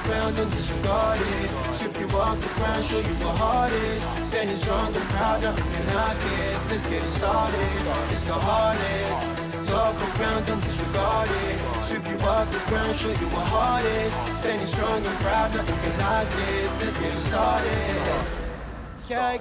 around and disregard it. Sweep you off the ground, show you what heart is. Standing strong and proud, nothing can knock it. Let's get it started, it's the hardest. Talk around, don't disregard it. Sweep you off the ground, show you what heart is. Standing strong and proud, nothing can knock it. Let's get it started. Yeah,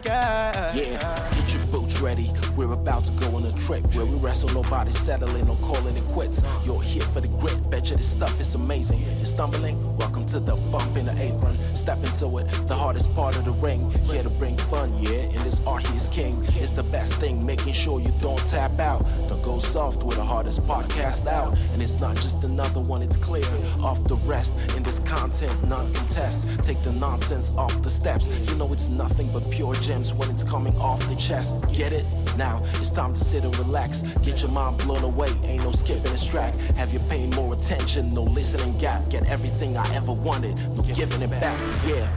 get your boots ready. We're about to go on a trip where we wrestle, nobody settling or calling it quits. You're here for the grit, betcha this stuff is amazing. You're stumbling, welcome to the bump in the apron. Step into it, the hardest part of the ring. Here to bring fun, yeah, and this art he is king. It's the best thing, making sure you don't tap out. Don't go soft with the hardest podcast out. And it's not just another one, it's clear. Off the rest, in this content, none contest. Take the nonsense off the steps. You know it's nothing but pure gems when it's coming off the chest. Get it? Now it's time to sit and relax. Get your mind blown away, ain't no skipping this track. Have you paying more attention, no listening gap. Get everything I ever wanted, no giving it back. Yeah.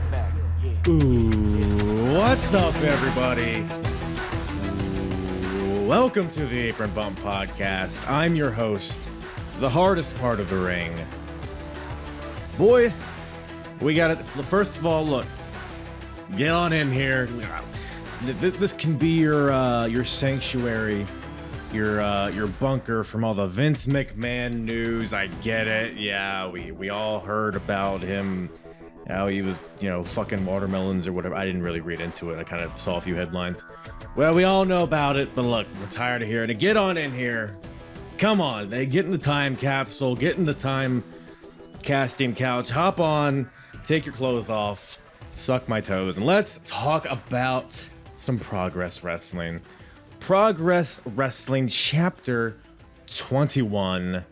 Ooh, what's up, everybody? Welcome to the Apron Bump Podcast. I'm your host, the hardest part of the ring. Boy, we got it. First of all, look. Get on in here. This can be your sanctuary, your bunker from all the Vince McMahon news. I get it. Yeah, we all heard about him, how he was, fucking watermelons or whatever. I didn't really read into it. I kind of saw a few headlines. Well, we all know about it, but look, we're tired of hearing it. Get on in here. Come on, get in the time capsule. Get in the time casting couch. Hop on. Take your clothes off. Suck my toes, and let's talk about some Progress Wrestling. Progress Wrestling Chapter 21.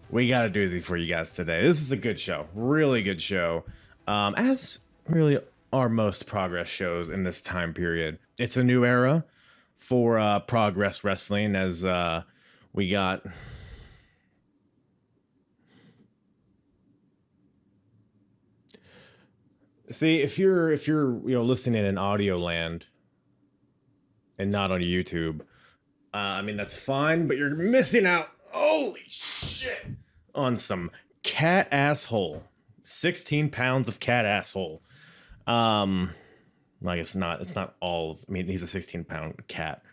We got a doozy for you guys today. This is a good show, really good show, as really are most Progress shows in this time period. It's a new era for Progress Wrestling, as we got... See, if you're listening in audio land and not on YouTube, that's fine, but you're missing out. Holy shit! On some cat asshole. 16 pounds of cat asshole. I guess not. It's not all. He's a 16-pound cat.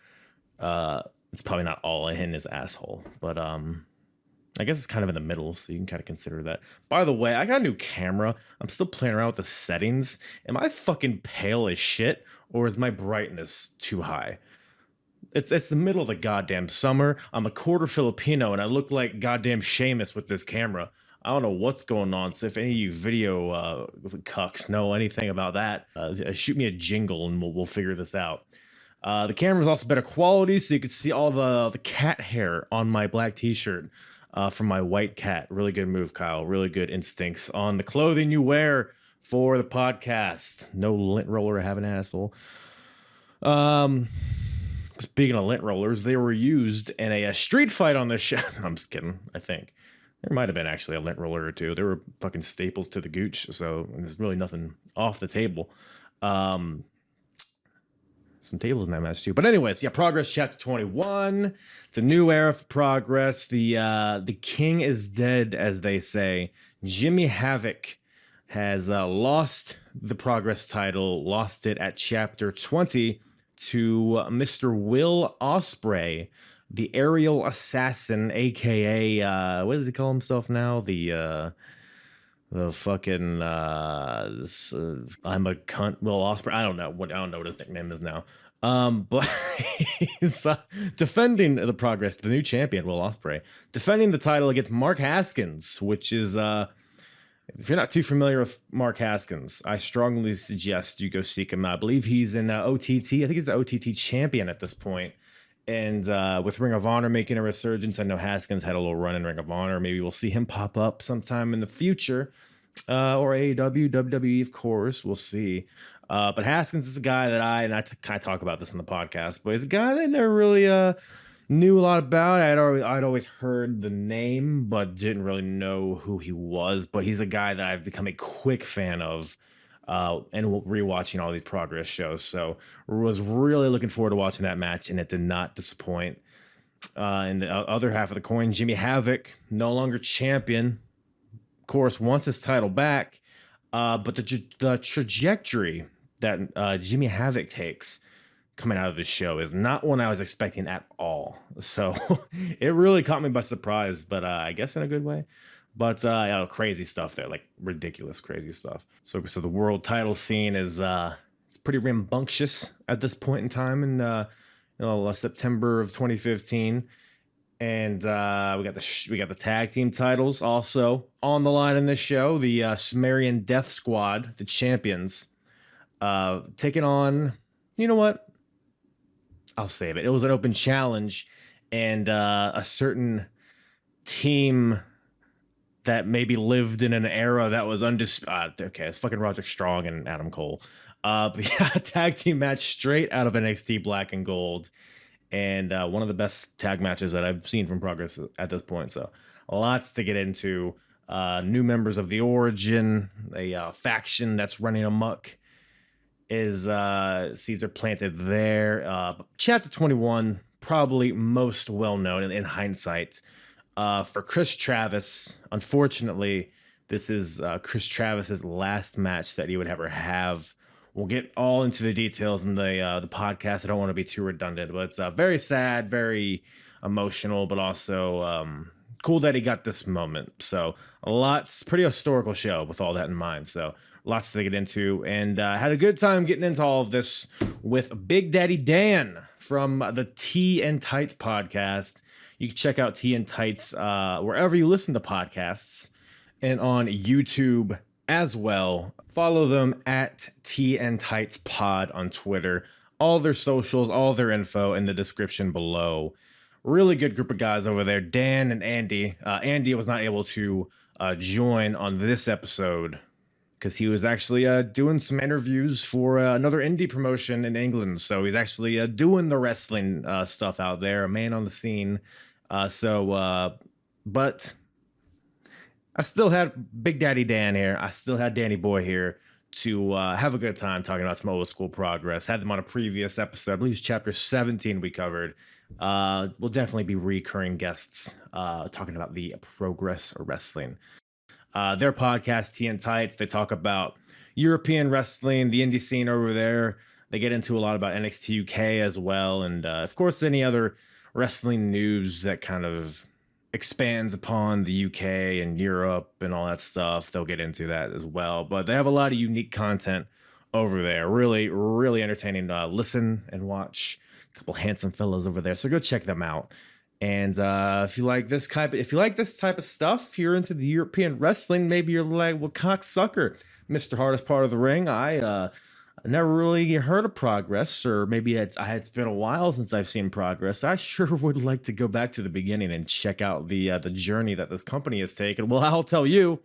It's probably not all in his asshole, but I guess it's kind of in the middle, so you can kind of consider that. By the way, I got a new camera. I'm still playing around with the settings. Am I fucking pale as shit, or is my brightness too high? It's the middle of the goddamn summer. I'm a quarter Filipino, and I look like goddamn Sheamus with this camera. I don't know what's going on, so if any of you video cucks know anything about that, shoot me a jingle, and we'll figure this out. The camera's also better quality, so you can see all the cat hair on my black t-shirt. From my white cat. Really good move, Kyle. Really good instincts on the clothing you wear for the podcast. No lint roller have an asshole. Speaking of lint rollers, they were used in a street fight on this show. I'm just kidding, I think. There might have been actually a lint roller or two. They were fucking staples to the gooch, so there's really nothing off the table. Some tables in that match too. But anyways, yeah, Progress Chapter 21. It's a new era for Progress. The king is dead, as they say. Jimmy Havoc has lost the Progress title, lost it at Chapter 20 to Mr. Will Ospreay, the aerial assassin, aka what does he call himself now? The fucking I'm a cunt Will Ospreay. I don't know what his nickname is now. But he's defending the Progress, the new champion Will Ospreay, defending the title against Mark Haskins, which is if you're not too familiar with Mark Haskins, I strongly suggest you go seek him out. I believe he's in OTT. I think he's the OTT champion at this point. And with Ring of Honor making a resurgence, I know Haskins had a little run in Ring of Honor. Maybe we'll see him pop up sometime in the future. Or AEW, WWE, of course. We'll see. But Haskins is a guy that I kind of talk about this in the podcast, but he's a guy that I never really knew a lot about. I'd always heard the name, but didn't really know who he was. But he's a guy that I've become a quick fan of. And rewatching all these Progress shows. So was really looking forward to watching that match, and it did not disappoint. And the other half of the coin, Jimmy Havoc, no longer champion. course, wants his title back. But the trajectory that Jimmy Havoc takes coming out of this show is not one I was expecting at all. So it really caught me by surprise, but I guess in a good way. But crazy stuff there, like ridiculous crazy stuff. So the world title scene is it's pretty rambunctious at this point in time in September of 2015. And we got the tag team titles also on the line in this show. The Sumerian Death Squad, the champions, taking on, you know what? I'll save it. It was an open challenge, and a certain team that maybe lived in an era that was undisputed. Okay, it's fucking Roderick Strong and Adam Cole. But yeah, a tag team match straight out of NXT Black and Gold. And one of the best tag matches that I've seen from Progress at this point. So lots to get into. New members of the Origin, a faction that's running amok, is seeds are planted there. Chapter 21, probably most well known in hindsight. For Kris Travis, unfortunately, this is Kris Travis's last match that he would ever have. We'll get all into the details in the podcast. I don't want to be too redundant, but it's very sad, very emotional, but also cool that he got this moment. So pretty historical show with all that in mind. So lots to get into, and had a good time getting into all of this with Big Daddy Dan from the Tea and Tights podcast. You can check out Tea and Tights wherever you listen to podcasts and on YouTube as well. Follow them at Tea and Tights Pod on Twitter. All their socials, all their info in the description below. Really good group of guys over there. Dan and Andy. Andy was not able to join on this episode because he was actually doing some interviews for another indie promotion in England. So he's actually doing the wrestling stuff out there, a man on the scene. But I still had Big Daddy Dan here. I still had Danny Boy here to have a good time talking about some old school Progress. Had them on a previous episode. I believe it's chapter 17 we covered. We'll definitely be recurring guests talking about the Progress Wrestling. Their podcast, Tea and Tights, they talk about European wrestling, the indie scene over there. They get into a lot about NXT UK as well. And of course, any other wrestling news that kind of expands upon the UK and Europe and all that stuff. They'll get into that as well. But they have a lot of unique content over there. Really, really entertaining to listen and watch. A couple handsome fellows over there. So go check them out. And if you like this type of stuff, you're into the European wrestling, maybe you're like, well, cocksucker, Mr. Hardest Part of the Ring. I never really heard of Progress, or maybe it's been a while since I've seen Progress. I sure would like to go back to the beginning and check out the journey that this company has taken. Well, I'll tell you.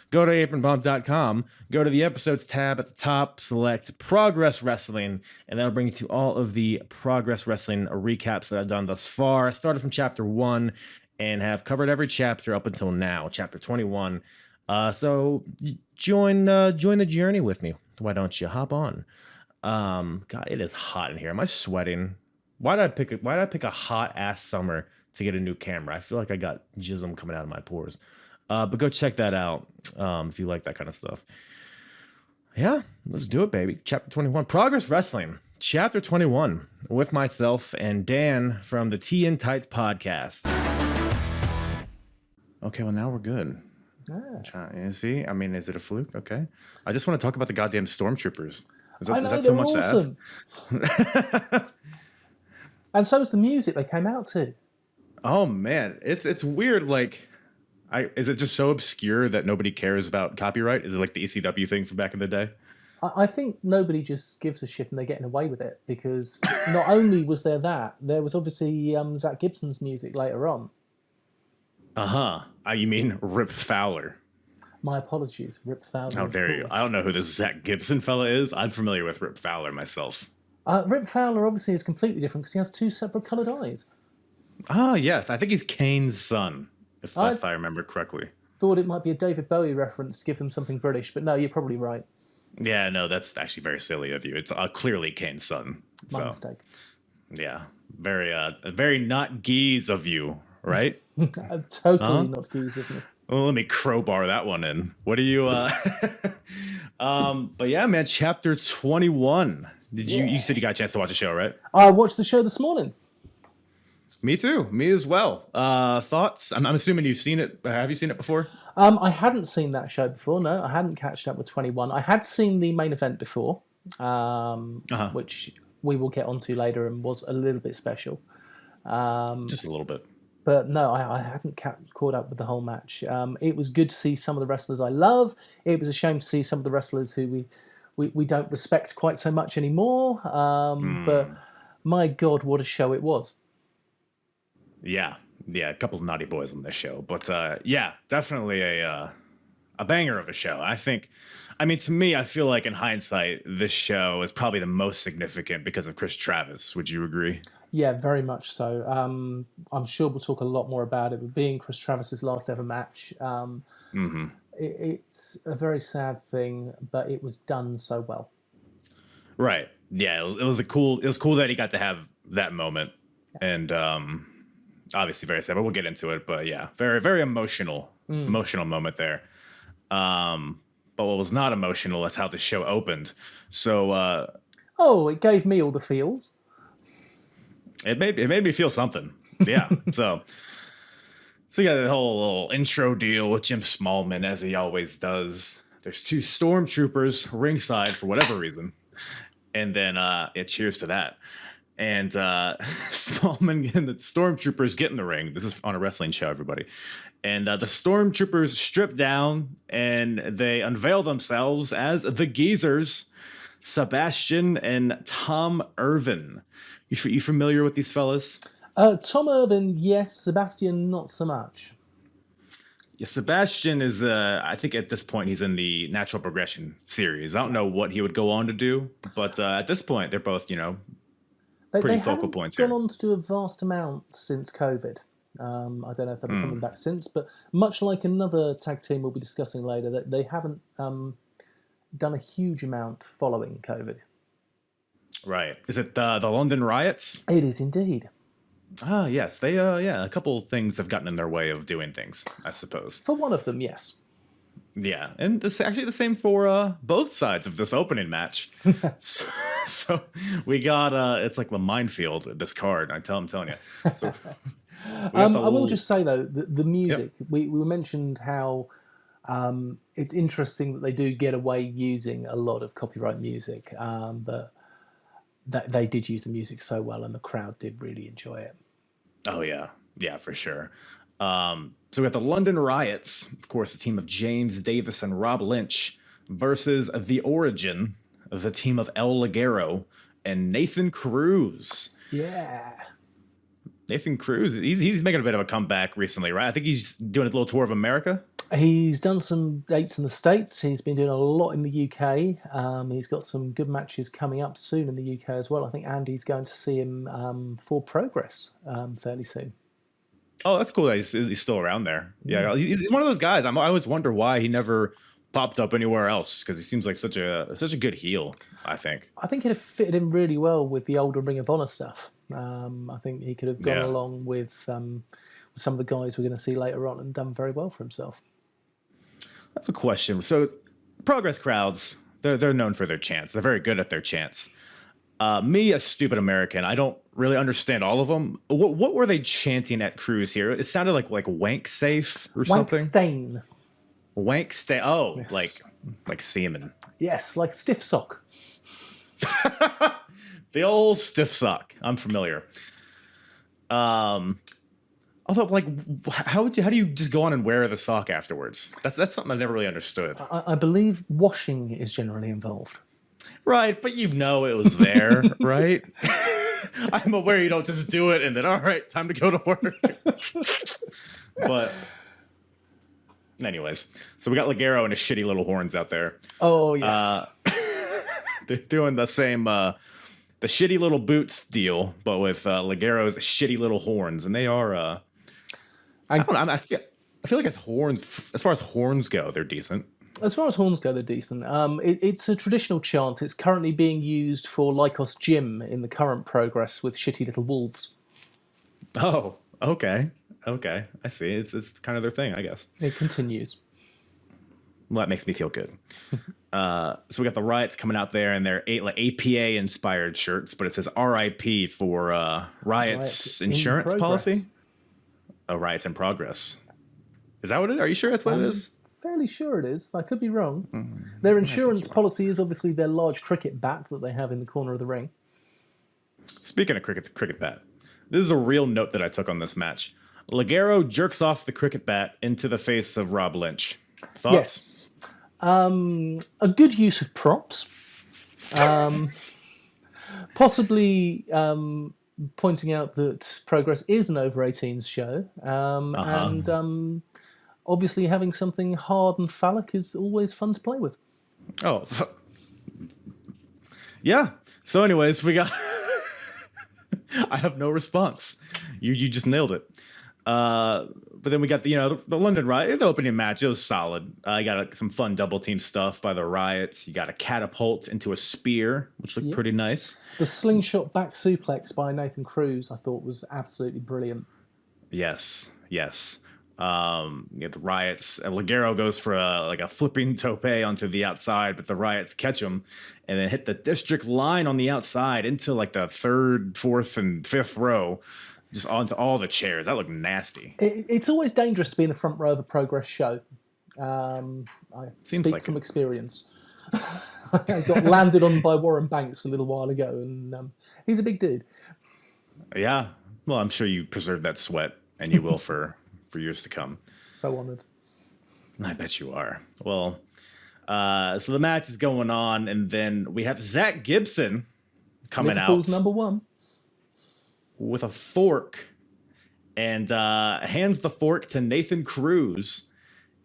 Go to apronbomb.com, go to the episodes tab at the top, select Progress Wrestling, and that'll bring you to all of the Progress Wrestling recaps that I've done thus far. I started from chapter 1 and have covered every chapter up until now, chapter 21. So join the journey with me. Why don't you hop on? God, it is hot in here. Am I sweating? Why did I pick a hot ass summer to get a new camera? I feel like I got jism coming out of my pores. But go check that out if you like that kind of stuff. Yeah, let's do it, baby. Chapter 21, Progress Wrestling. Chapter 21, with myself and Dan from the Tea and Tights podcast. Okay, well, now we're good. You see? I mean, is it a fluke? Okay. I just want to talk about the goddamn stormtroopers. Is that so much awesome to ask? And so is the music they came out to. Oh, man. It's weird, like... is it just so obscure that nobody cares about copyright? Is it like the ECW thing from back in the day? I think nobody just gives a shit and they're getting away with it, because not only was there that, there was obviously Zach Gibson's music later on. You mean Rip Fowler? My apologies, Rip Fowler. How dare you? I don't know who this Zach Gibson fella is. I'm familiar with Rip Fowler myself. Rip Fowler obviously is completely different because he has two separate coloured eyes. Ah, yes. I think he's Kane's son. If I remember correctly. Thought it might be a David Bowie reference to give them something British, but no, you're probably right. Yeah, no, that's actually very silly of you. It's clearly Kane's son. My mistake. Yeah, very not geese of you, right? Totally not geese of me. Well, let me crowbar that one in. What do you? But yeah, man. Chapter 21. Did you? You said you got a chance to watch the show, right? I watched the show this morning. Me too. Me as well. Thoughts? I'm assuming you've seen it. Have you seen it before? I hadn't seen that show before. No, I hadn't catched up with 21. I had seen the main event before, which we will get onto later, and was a little bit special. Just a little bit. But no, I hadn't caught up with the whole match. It was good to see some of the wrestlers I love. It was a shame to see some of the wrestlers who we don't respect quite so much anymore. But my God, what a show it was. Yeah, a couple of naughty boys on this show. But yeah, definitely a banger of a show. I mean, to me, I feel like in hindsight, this show is probably the most significant because of Kris Travis. Would you agree? Yeah, very much so. I'm sure we'll talk a lot more about it, but being Kris Travis's last ever match, it's a very sad thing, but it was done so well. Right. Yeah, it was cool that he got to have that moment, and obviously very sad. But we'll get into it. But yeah, very very emotional moment there. But what was not emotional is how the show opened. So it gave me all the feels. It made me feel something. Yeah. so you got that whole little intro deal with Jim Smallman, as he always does. There's two stormtroopers ringside for whatever reason. And then cheers to that. And Smallman and the stormtroopers get in the ring. This is on a wrestling show, everybody. And the stormtroopers strip down and they unveil themselves as the Geezers, Sebastian and Tom Irvin. You familiar with these fellas? Tom Irvin, yes. Sebastian, not so much. Yeah, Sebastian is, I think at this point, he's in the Natural Progression series. I don't know what he would go on to do, but at this point, they're both, pretty focal points here. They've gone on to do a vast amount since COVID. I don't know if they've been coming back since, but much like another tag team we'll be discussing later, that they haven't done a huge amount following COVID. Right. Is it the London riots? It is indeed. Ah, yes. They, a couple of things have gotten in their way of doing things, I suppose. For one of them, yes. Yeah, and it's actually the same for both sides of this opening match. so we got, it's like a minefield, this card, I'm telling you. So, I will just say, though, the music, yep. we mentioned how it's interesting that they do get away using a lot of copyright music, but that they did use the music so well, and the crowd did really enjoy it. Oh yeah, for sure. So we got the London Riots, of course, the team of James Davis and Rob Lynch versus the Origin, the team of El Ligero and Nathan Cruz. Yeah. Nathan Cruz, he's making a bit of a comeback recently, right? I think he's doing a little tour of America. He's done some dates in the States. He's been doing a lot in the UK. He's got some good matches coming up soon in the UK as well. I think Andy's going to see him for Progress fairly soon. Oh, that's cool that he's still around there. Yeah, he's one of those guys. I always wonder why he never popped up anywhere else, because he seems like such a good heel, I think. I think it fitted him really well with the older Ring of Honor stuff. I think he could have gone along with some of the guys we're going to see later on and done very well for himself. I have a question. So Progress crowds, they're known for their chants. They're very good at their chants. Me, a stupid American, I don't really understand all of them. What were they chanting at Cruz here? It sounded like wank safe or something. Stain. Wank stain. Oh, yes. like semen. Yes, like stiff sock. The old stiff sock. I'm familiar. Although, how do you just go on and wear the sock afterwards? That's something I've never really understood. I believe washing is generally involved. Right, but it was there, right? I'm aware you don't just do it and then, all right, time to go to work. But anyways, so we got Ligero and his shitty little horns out there. Oh, yes. They're doing the same, the shitty little boots deal, but with Ligero's shitty little horns. And they are, I don't know, I feel like as far as horns go, they're decent. As far as horns go, they're decent. It's a traditional chant. It's currently being used for Lycos Gym in the current Progress with shitty little wolves. Oh, okay. Okay, I see. It's kind of their thing, I guess. It continues. Well, that makes me feel good. So we got the Riots coming out there, and they're APA inspired shirts, but it says RIP for Riots insurance policy. Oh, Riots in progress. Is that what it is? Are you sure that's what it is? Fairly sure it is. I could be wrong. Their insurance policy is obviously their large cricket bat that they have in the corner of the ring. Speaking of cricket bat, this is a real note that I took on this match. Ligero jerks off the cricket bat into the face of Rob Lynch. Thoughts? Yes. A good use of props. Possibly pointing out that Progress is an over 18s show. And obviously having something hard and phallic is always fun to play with. Oh. Yeah. So anyways, we got... I have no response. You just nailed it. But then we got the London Riot, the opening match. It was solid. You got some fun double team stuff by the Riots. You got a catapult into a spear, which looked pretty nice. The slingshot back suplex by Nathan Cruz, I thought was absolutely brilliant. Yes. The Riots. Ligero goes for a flipping tope onto the outside, but the Riots catch him and then hit the district line on the outside into like the 3rd, 4th, and 5th row. Just onto all the chairs. That looked nasty. It's always dangerous to be in the front row of a Progress show. I Seems speak from experience. I got landed on by Warren Banks a little while ago, and he's a big dude. Yeah. Well, I'm sure you preserved that sweat, and you will for years to come. So honored. I bet you are. Well, so the match is going on, and then we have Zach Gibson coming Liverpool's out. number 1. With a fork, and hands the fork to Nathan Cruz.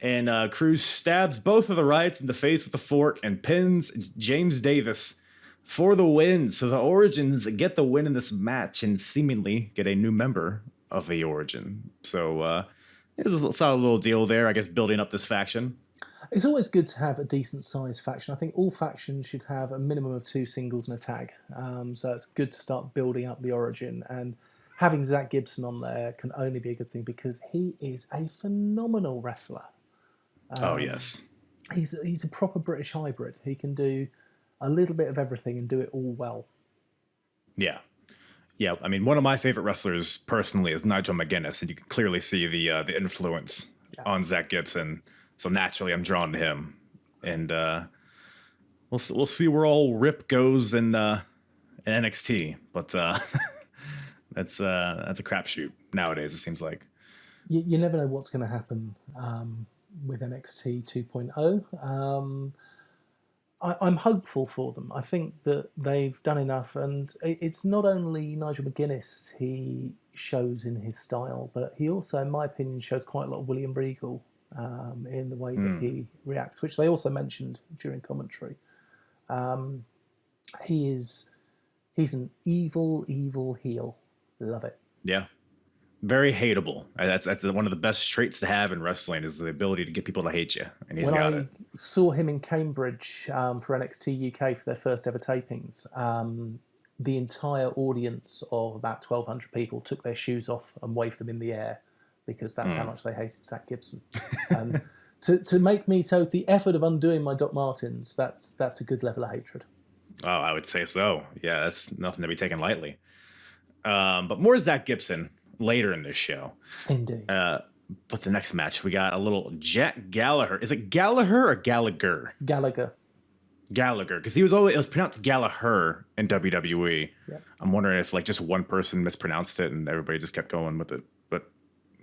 And Cruz stabs both of the Riots in the face with the fork and pins James Davis for the win. So the Origins get the win in this match and seemingly get a new member of the Origin. So it's a solid little deal there, I guess, building up this faction. It's always good to have a decent sized faction. I think all factions should have a minimum of 2 singles and a tag. So it's good to start building up the Origin. And having Zach Gibson on there can only be a good thing because he is a phenomenal wrestler. Oh, yes. He's a proper British hybrid. He can do a little bit of everything and do it all well. Yeah. Yeah, I mean, one of my favorite wrestlers personally is Nigel McGuinness, and you can clearly see the influence on Zach Gibson. So naturally, I'm drawn to him, and we'll see where all Rip goes in NXT. But that's a crapshoot nowadays. It seems like you never know what's going to happen with NXT 2.0. I'm hopeful for them. I think that they've done enough, and it's not only Nigel McGuinness he shows in his style, but he also, in my opinion, shows quite a lot of William Regal. In the way that he reacts, which they also mentioned during commentary. He's an evil heel. Love it. Yeah. Very hateable. That's one of the best traits to have in wrestling is the ability to get people to hate you. And he's got it. When I saw him in Cambridge for NXT UK for their first ever tapings, the entire audience of about 1,200 people took their shoes off and waved them in the air because that's how much they hated Zach Gibson. And to make me, so the effort of undoing my Doc Martens, that's a good level of hatred. Oh, I would say so. Yeah, that's nothing to be taken lightly. But more Zach Gibson later in this show. Indeed. But the next match, we got a little Jack Gallagher. Is it Gallagher or Gallagher? Gallagher, because it was pronounced Gallagher in WWE. Yeah. I'm wondering if just one person mispronounced it and everybody just kept going with it. But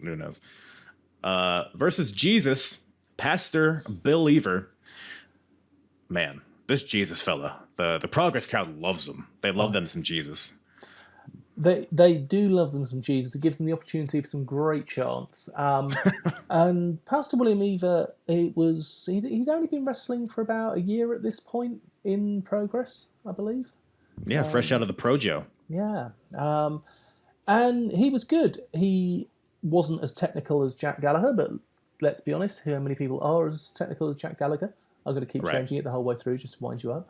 who knows? Versus Jesus, Pastor Believer. Man, this Jesus fella, the Progress crowd loves him. They love them some Jesus. They do love them some Jesus. It gives them the opportunity for some great chants. And Pastor William Ever, he'd only been wrestling for about a year at this point in Progress, I believe. Yeah, fresh out of the Projo. Yeah. And he was good. He wasn't as technical as Jack Gallagher, but let's be honest, how many people are as technical as Jack Gallagher? I'm going to keep changing it the whole way through just to wind you up.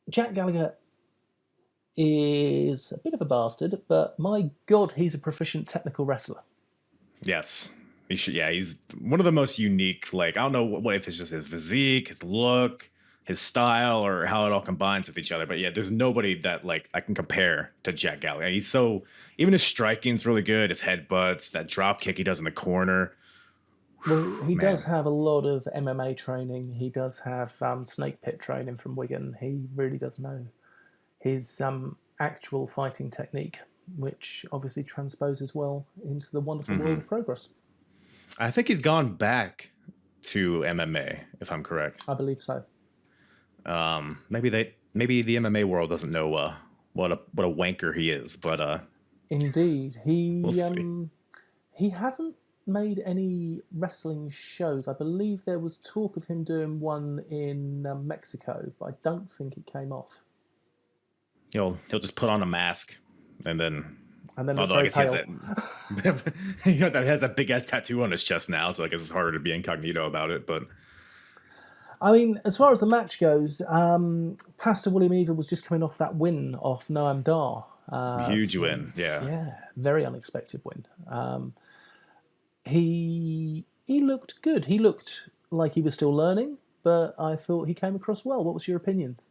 Jack Gallagher is a bit of a bastard, but my God, he's a proficient technical wrestler. Yes. He should, yeah, he's one of the most unique. Like, I don't know what if it's just his physique, his look, his style, or how it all combines with each other. But yeah, there's nobody that like I can compare to Jack Gallagher. He's so, even his striking's really good. His headbutts, that drop kick he does in the corner. Well, he does have a lot of MMA training. He does have snake pit training from Wigan. He really does know his actual fighting technique, which obviously transposes well into the wonderful world of Progress. I think he's gone back to MMA, if I'm correct. I believe so. Maybe the MMA world doesn't know what a wanker he is, but indeed, we'll see. He hasn't made any wrestling shows. I believe there was talk of him doing one in Mexico, but I don't think it came off. He'll just put on a mask and then although I guess he has that big ass tattoo on his chest now, so I guess it's harder to be incognito about it. But I mean, as far as the match goes, Pastor William Eaver was just coming off that win off Noam Dar. Huge win, yeah. Yeah, very unexpected win. He looked good. He looked like he was still learning, but I thought he came across well. What was your opinions?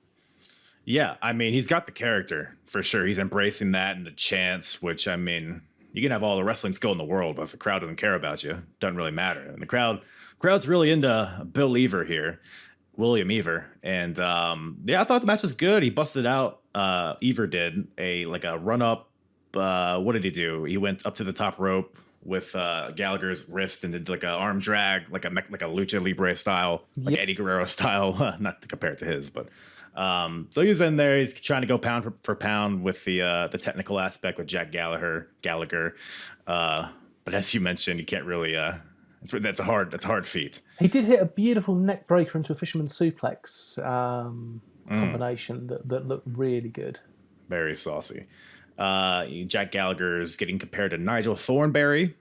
Yeah, I mean, he's got the character for sure. He's embracing that and the chants, which, I mean, you can have all the wrestling skill in the world, but if the crowd doesn't care about you, it doesn't really matter. And the crowd's really into Bill Eaver here, William Eaver. And yeah, I thought the match was good. He busted out, Eaver did, a run up. What did he do? He went up to the top rope with Gallagher's wrist and did like an arm drag, like a lucha libre style, like Eddie Guerrero style, not to compare it to his, but so he's in there. He's trying to go pound for pound with the technical aspect with Jack Gallagher. But as you mentioned, you can't really. That's a hard feat. He did hit a beautiful neck breaker into a fisherman's suplex combination that looked really good. Very saucy. Jack Gallagher's getting compared to Nigel Thornberry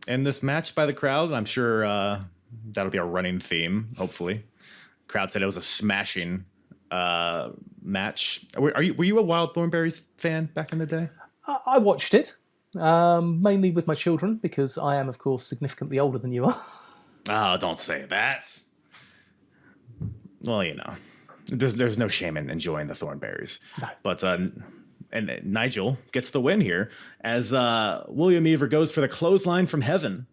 in this match by the crowd, and I'm sure that'll be a running theme. Hopefully, crowd said it was a smashing match. Were you a Wild Thornberry's fan back in the day? I watched it mainly with my children because I am, of course, significantly older than you are. Oh, don't say that. Well, you know, there's no shame in enjoying the Thornberrys. No. But and Nigel gets the win here as William Eaver goes for the clothesline from heaven,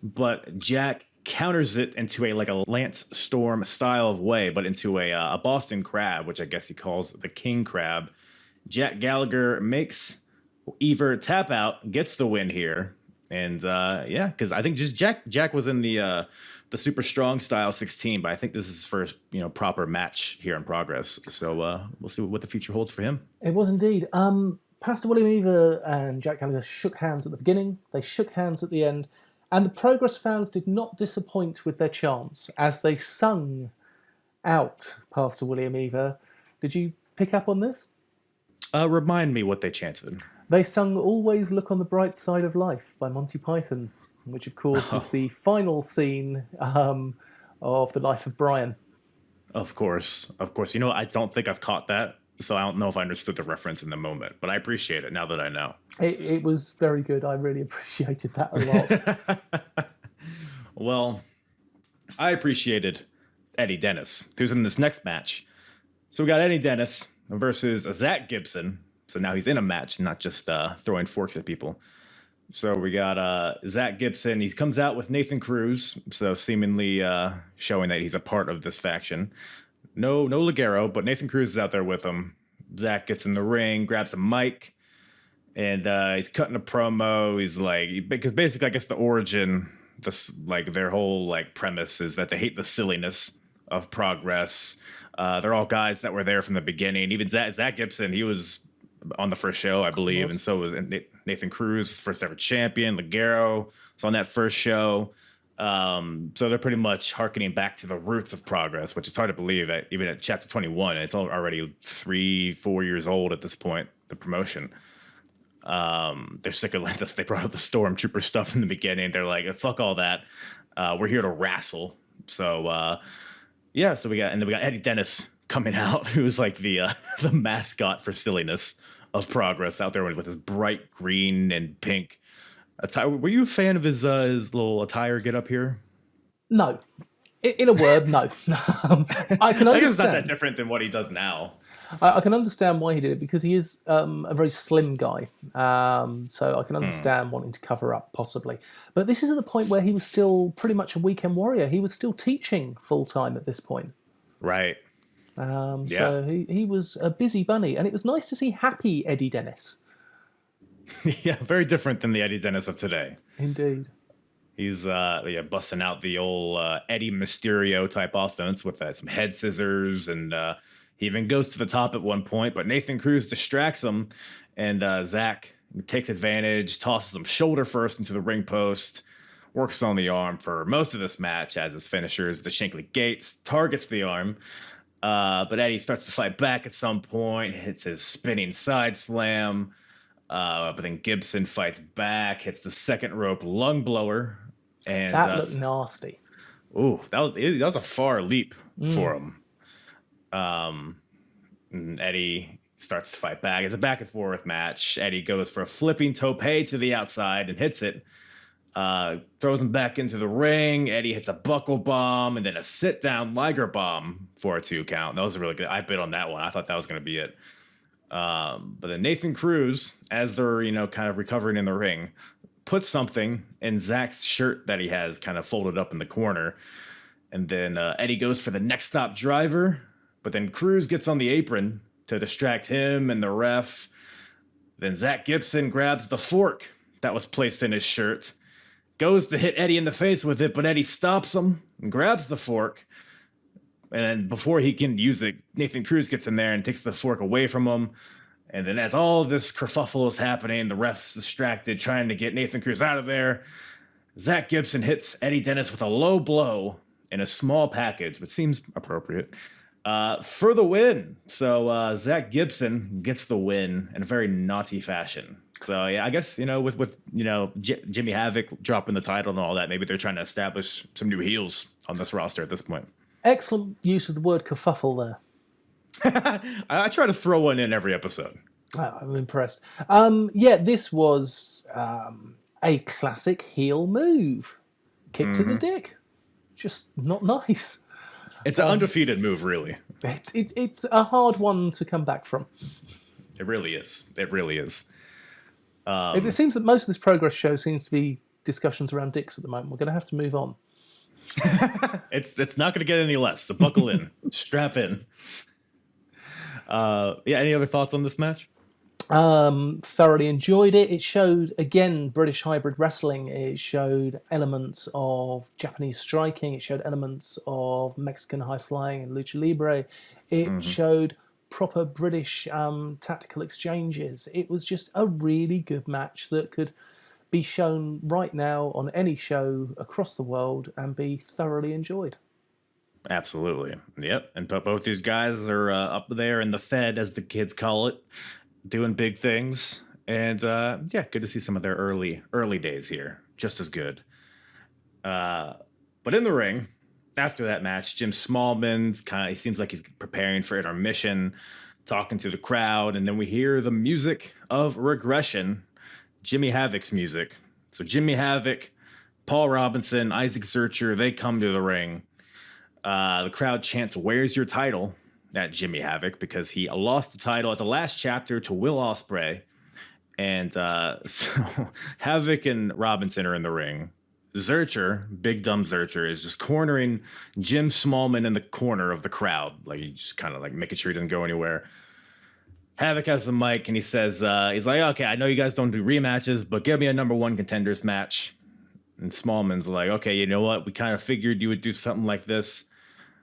but Jack counters it into a Lance Storm style of way, but into a Boston Crab, which I guess he calls the King Crab. Jack Gallagher makes Eaver tap out, gets the win here, and yeah, because I think just Jack was in the Super Strong Style 16, but I think this is his first proper match here in Progress. So we'll see what the future holds for him. It was indeed. Pastor William Eaver and Jack Gallagher shook hands at the beginning. They shook hands at the end. And the Progress fans did not disappoint with their chants as they sung out Pastor William Eaver. Did you pick up on this? Remind me what they chanted. They sung Always Look on the Bright Side of Life by Monty Python, which, of course, is the final scene of The Life of Brian. Of course. I don't think I've caught that, so I don't know if I understood the reference in the moment, but I appreciate it now that I know. It was very good. I really appreciated that a lot. Well, I appreciated Eddie Dennis, who's in this next match. So we got Eddie Dennis versus Zach Gibson. So now he's in a match, not just throwing forks at people. So we got Zach Gibson. He comes out with Nathan Cruz, so seemingly showing that he's a part of this faction. No Ligero, but Nathan Cruz is out there with him. Zach gets in the ring, grabs a mic, and he's cutting a promo. He's like, because basically, I guess the origin, their whole premise is that they hate the silliness of Progress. They're all guys that were there from the beginning. Even Zach Gibson, he was on the first show, I believe, and so was Nathan Cruz, first ever champion. Ligero was on that first show. So they're pretty much hearkening back to the roots of Progress, which is hard to believe that even at chapter 21, it's already 3-4 years old at this point, the promotion. They're sick of this. They brought up the Stormtrooper stuff in the beginning. They're like, fuck all that. We're here to wrestle. So, yeah, we got Eddie Dennis coming out, who's like the mascot for silliness of Progress out there with his bright green and pink attire. Were you a fan of his little attire get up here? No. In a word, no. I can understand. I guess it's not that different than what he does now. I can understand why he did it, because he is a very slim guy. So I can understand wanting to cover up, possibly. But this is at the point where he was still pretty much a weekend warrior. He was still teaching full-time at this point. Right. So he was a busy bunny. And it was nice to see happy Eddie Dennis. Yeah, very different than the Eddie Dennis of today. Indeed. He's busting out the old Eddie Mysterio type offense with some head scissors, and he even goes to the top at one point, but Nathan Cruz distracts him, and Zach takes advantage, tosses him shoulder first into the ring post, works on the arm for most of this match as his finishers, the Shankly Gates, targets the arm, but Eddie starts to fight back at some point, hits his spinning side slam, but then Gibson fights back, hits the second rope lung blower. And that looked nasty. Ooh, that was a far leap for him. And Eddie starts to fight back. It's a back and forth match. Eddie goes for a flipping tope to the outside and hits it. Throws him back into the ring. Eddie hits a buckle bomb and then a sit down Liger bomb for a 2 count. That was really good. I bid on that one. I thought that was going to be it. But then Nathan Cruz, as they're kind of recovering in the ring, puts something in Zach's shirt that he has kind of folded up in the corner. And then Eddie goes for the next stop driver, but then Cruz gets on the apron to distract him and the ref. Then Zach Gibson grabs the fork that was placed in his shirt, goes to hit Eddie in the face with it, but Eddie stops him and grabs the fork. And before he can use it, Nathan Cruz gets in there and takes the fork away from him. And then as all this kerfuffle is happening, the ref's distracted, trying to get Nathan Cruz out of there. Zach Gibson hits Eddie Dennis with a low blow in a small package, which seems appropriate, for the win. So Zach Gibson gets the win in a very naughty fashion. So yeah, I guess, with Jimmy Havoc dropping the title and all that, maybe they're trying to establish some new heels on this roster at this point. Excellent use of the word kerfuffle there. I try to throw one in every episode. I'm impressed. This was a classic heel move. Kick to the dick. Just not nice. It's an undefeated move, really. It's a hard one to come back from. It really is. It really is. It seems that most of this Progress show seems to be discussions around dicks at the moment. We're going to have to move on. It's not going to get any less, so buckle in. Strap in. Any other thoughts on this match? Thoroughly enjoyed it. It showed, again, British hybrid wrestling. It showed elements of Japanese striking. It showed elements of Mexican high flying and lucha libre. It showed proper British tactical exchanges. It was just a really good match that could be shown right now on any show across the world and be thoroughly enjoyed. Absolutely. Yep. And both these guys are up there in the Fed, as the kids call it, doing big things. And good to see some of their early days here. Just as good. But in the ring, after that match, Jim Smallman's he seems like he's preparing for intermission, talking to the crowd. And then we hear the music of regression, Jimmy Havoc's music. So Jimmy Havoc, Paul Robinson, Isaac Zurcher, they come to the ring. The crowd chants, "Where's your title?" at Jimmy Havoc, because he lost the title at the last chapter to Will Ospreay. And so Havoc and Robinson are in the ring. Zurcher, big dumb Zurcher, is just cornering Jim Smallman in the corner of the crowd. Like, he just kind of like making sure he doesn't go anywhere. Havoc has the mic and he says, he's like, "Okay, I know you guys don't do rematches, but give me a number 1 contenders match." And Smallman's like, "Okay, you know what? We kind of figured you would do something like this.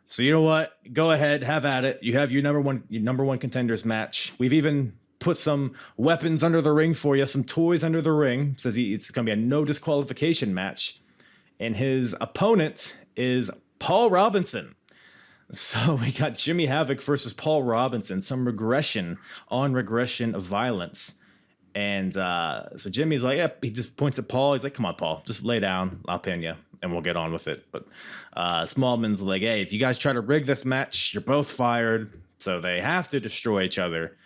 So you know what? Go ahead, have at it. You have your number one contenders match. We've even put some weapons under the ring for you, some toys under the ring." Says it's going to be a no disqualification match. And his opponent is Paul Robinson. So we got Jimmy Havoc versus Paul Robinson, some regression on regression of violence. And so Jimmy's like, he just points at Paul. He's like, "Come on, Paul, just lay down. I'll pin you and we'll get on with it." But Smallman's like, "Hey, if you guys try to rig this match, you're both fired." So they have to destroy each other.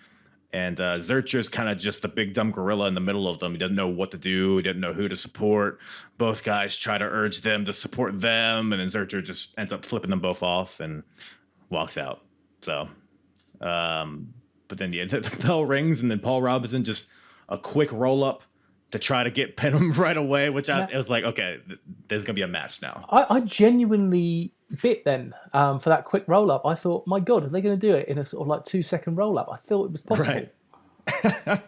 And Zercher's kind of just the big dumb gorilla in the middle of them. He doesn't know what to do. He didn't know who to support. Both guys try to urge them to support them, and then Zercher just ends up flipping them both off and walks out. So, but then the bell rings, and then Paul Robinson just a quick roll up to try to get pin him right away, which it was like, okay, there's gonna be a match now. I genuinely bit then for that quick roll up. I thought, my God, are they going to do it in a sort of like 2-second roll up? I thought it was possible. Right.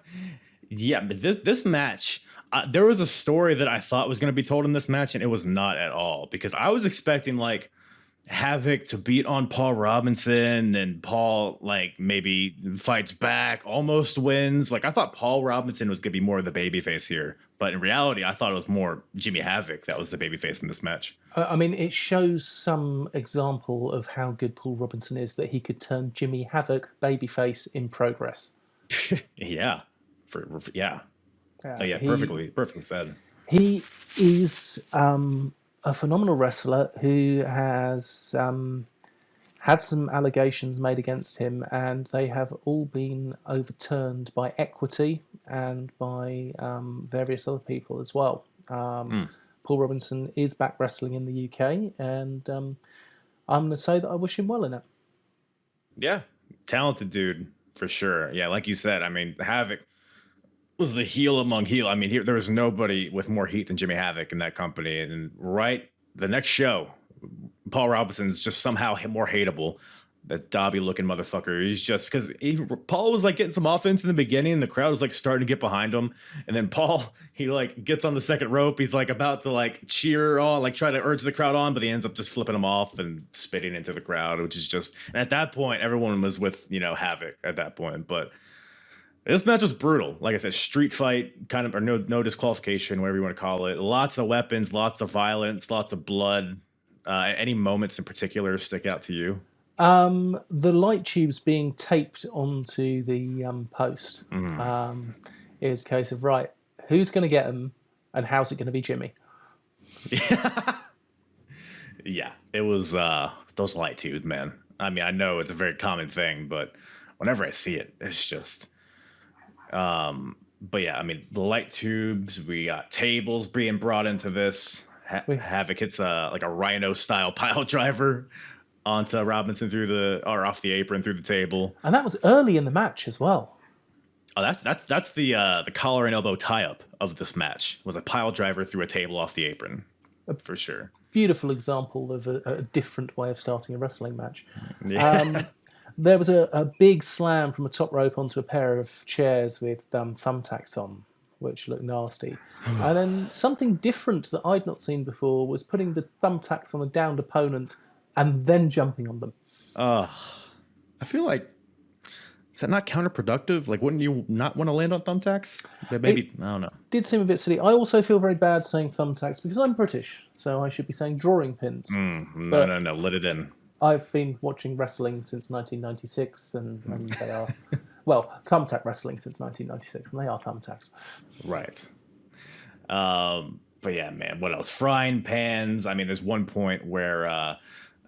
Yeah, but this match, there was a story that I thought was going to be told in this match, and it was not at all, because I was expecting like Havoc to beat on Paul Robinson, and Paul like maybe fights back, almost wins. Like I thought Paul Robinson was going to be more of the babyface here, but in reality, I thought it was more Jimmy Havoc that was the babyface in this match. I mean, it shows some example of how good Paul Robinson is, that he could turn Jimmy Havoc babyface in progress. Yeah. Yeah, perfectly said. He is a phenomenal wrestler who has had some allegations made against him, and they have all been overturned by equity and by various other people as well. Paul Robinson is back wrestling in the UK, and I'm going to say that I wish him well in it. Yeah, talented dude, for sure. Yeah, like you said, I mean, Havoc was the heel among heel. I mean, there was nobody with more heat than Jimmy Havoc in that company. And right the next show, Paul Robinson's just somehow more hateable. That Dobby-looking motherfucker. He's just because Paul was like getting some offense in the beginning, and the crowd was like starting to get behind him. And then Paul, he like gets on the second rope. He's like about to like cheer on, like try to urge the crowd on, but he ends up just flipping him off and spitting into the crowd, which is just. And at that point, everyone was with Havoc at that point. But this match was brutal. Like I said, street fight kind of, or no disqualification, whatever you want to call it. Lots of weapons, lots of violence, lots of blood. Any moments in particular stick out to you? The light tubes being taped onto the post is a case of, right, who's going to get them and how's it going to be Jimmy? Yeah, it was those light tubes, man. I mean, I know it's a very common thing, but whenever I see it, it's just... but yeah, I mean, the light tubes, we got tables being brought into this. Havoc hits like a rhino style pile driver onto Robinson off the apron through the table. And that was early in the match as well. Oh, that's the collar and elbow tie up of this match, was a pile driver through a table off the apron. For sure. Beautiful Example of a different way of starting a wrestling match. Yeah. There was a big slam from a top rope onto a pair of chairs with thumbtacks on, which looked nasty. And then something different that I'd not seen before was putting the thumbtacks on a downed opponent and then jumping on them. I feel like, is that not counterproductive? Like, wouldn't you not want to land on thumbtacks? Maybe, I don't know. Did seem a bit silly. I also feel very bad saying thumbtacks because I'm British, so I should be saying drawing pins. No, let it in. I've been watching wrestling since 1996, and they are, well, thumbtack wrestling since 1996, and they are thumbtacks. Right. But yeah, man, what else? Frying pans. I mean, there's one point where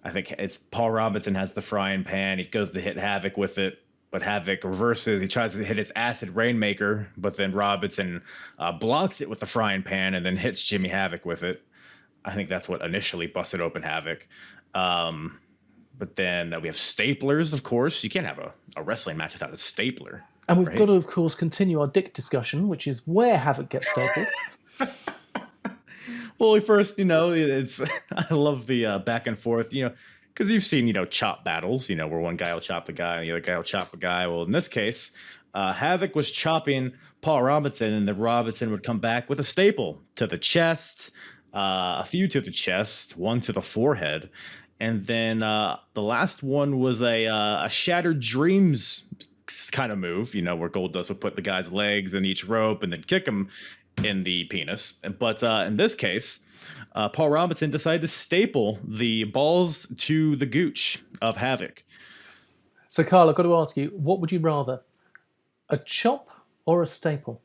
I think it's Paul Robinson has the frying pan. He goes to hit Havoc with it, but Havoc reverses. He tries to hit his acid rainmaker, but then Robinson blocks it with the frying pan and then hits Jimmy Havoc with it. I think that's what initially busted open Havoc. But then we have staplers, of course. You can't have a wrestling match without a stapler. And we've got to, of course, continue our dick discussion, which is where Havoc gets stapled. Well, first, it's I love the back and forth, because you've seen, chop battles, where one guy will chop the guy and the other guy will chop the guy. Well, in this case, Havoc was chopping Paul Robinson, and then Robinson would come back with a staple to the chest, a few to the chest, one to the forehead. And then the last one was a Shattered Dreams kind of move, where Goldust would put the guy's legs in each rope and then kick him in the penis. But in this case, Paul Robinson decided to staple the balls to the gooch of Havoc. So, Carl, I've got to ask you, what would you rather? A chop or a staple?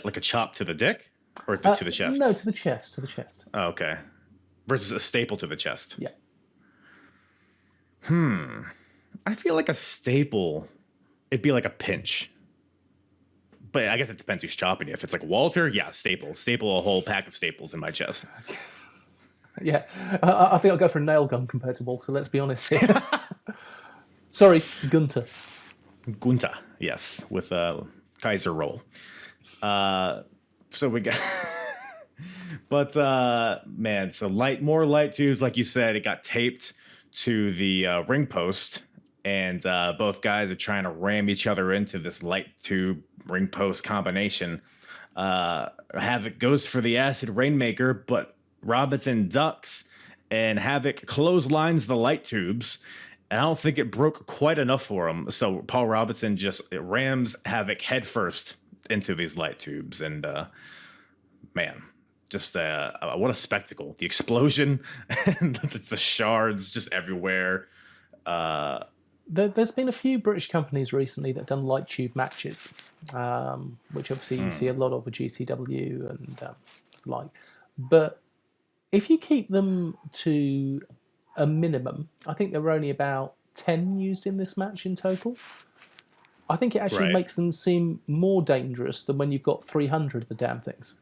Like a chop to the dick? Or to the chest? No, to the chest. Oh, okay. Versus a staple to the chest. Yeah. I feel like a staple it'd be like a pinch. But I guess it depends who's chopping you. If it's like Walter, yeah, staple a whole pack of staples in my chest. Yeah, I think I'll go for a nail gun compared to Walter. Let's be honest here. Sorry, Gunter. Gunter, yes, with Kaiser roll. So we got, but man, so more light tubes, like you said, it got taped to the ring post, and both guys are trying to ram each other into this light tube ring post combination. Havoc goes for the acid rainmaker, but Robinson ducks, and Havoc clotheslines the light tubes. And I don't think it broke quite enough for him. So Paul Robinson just rams Havoc headfirst into these light tubes. And man, just what a spectacle. The explosion and the shards just everywhere. There's been a few British companies recently that have done light tube matches, which obviously you see a lot of with GCW and like. But if you keep them to a minimum, I think there were only about 10 used in this match in total. I think it actually makes them seem more dangerous than when you've got 300 of the damn things.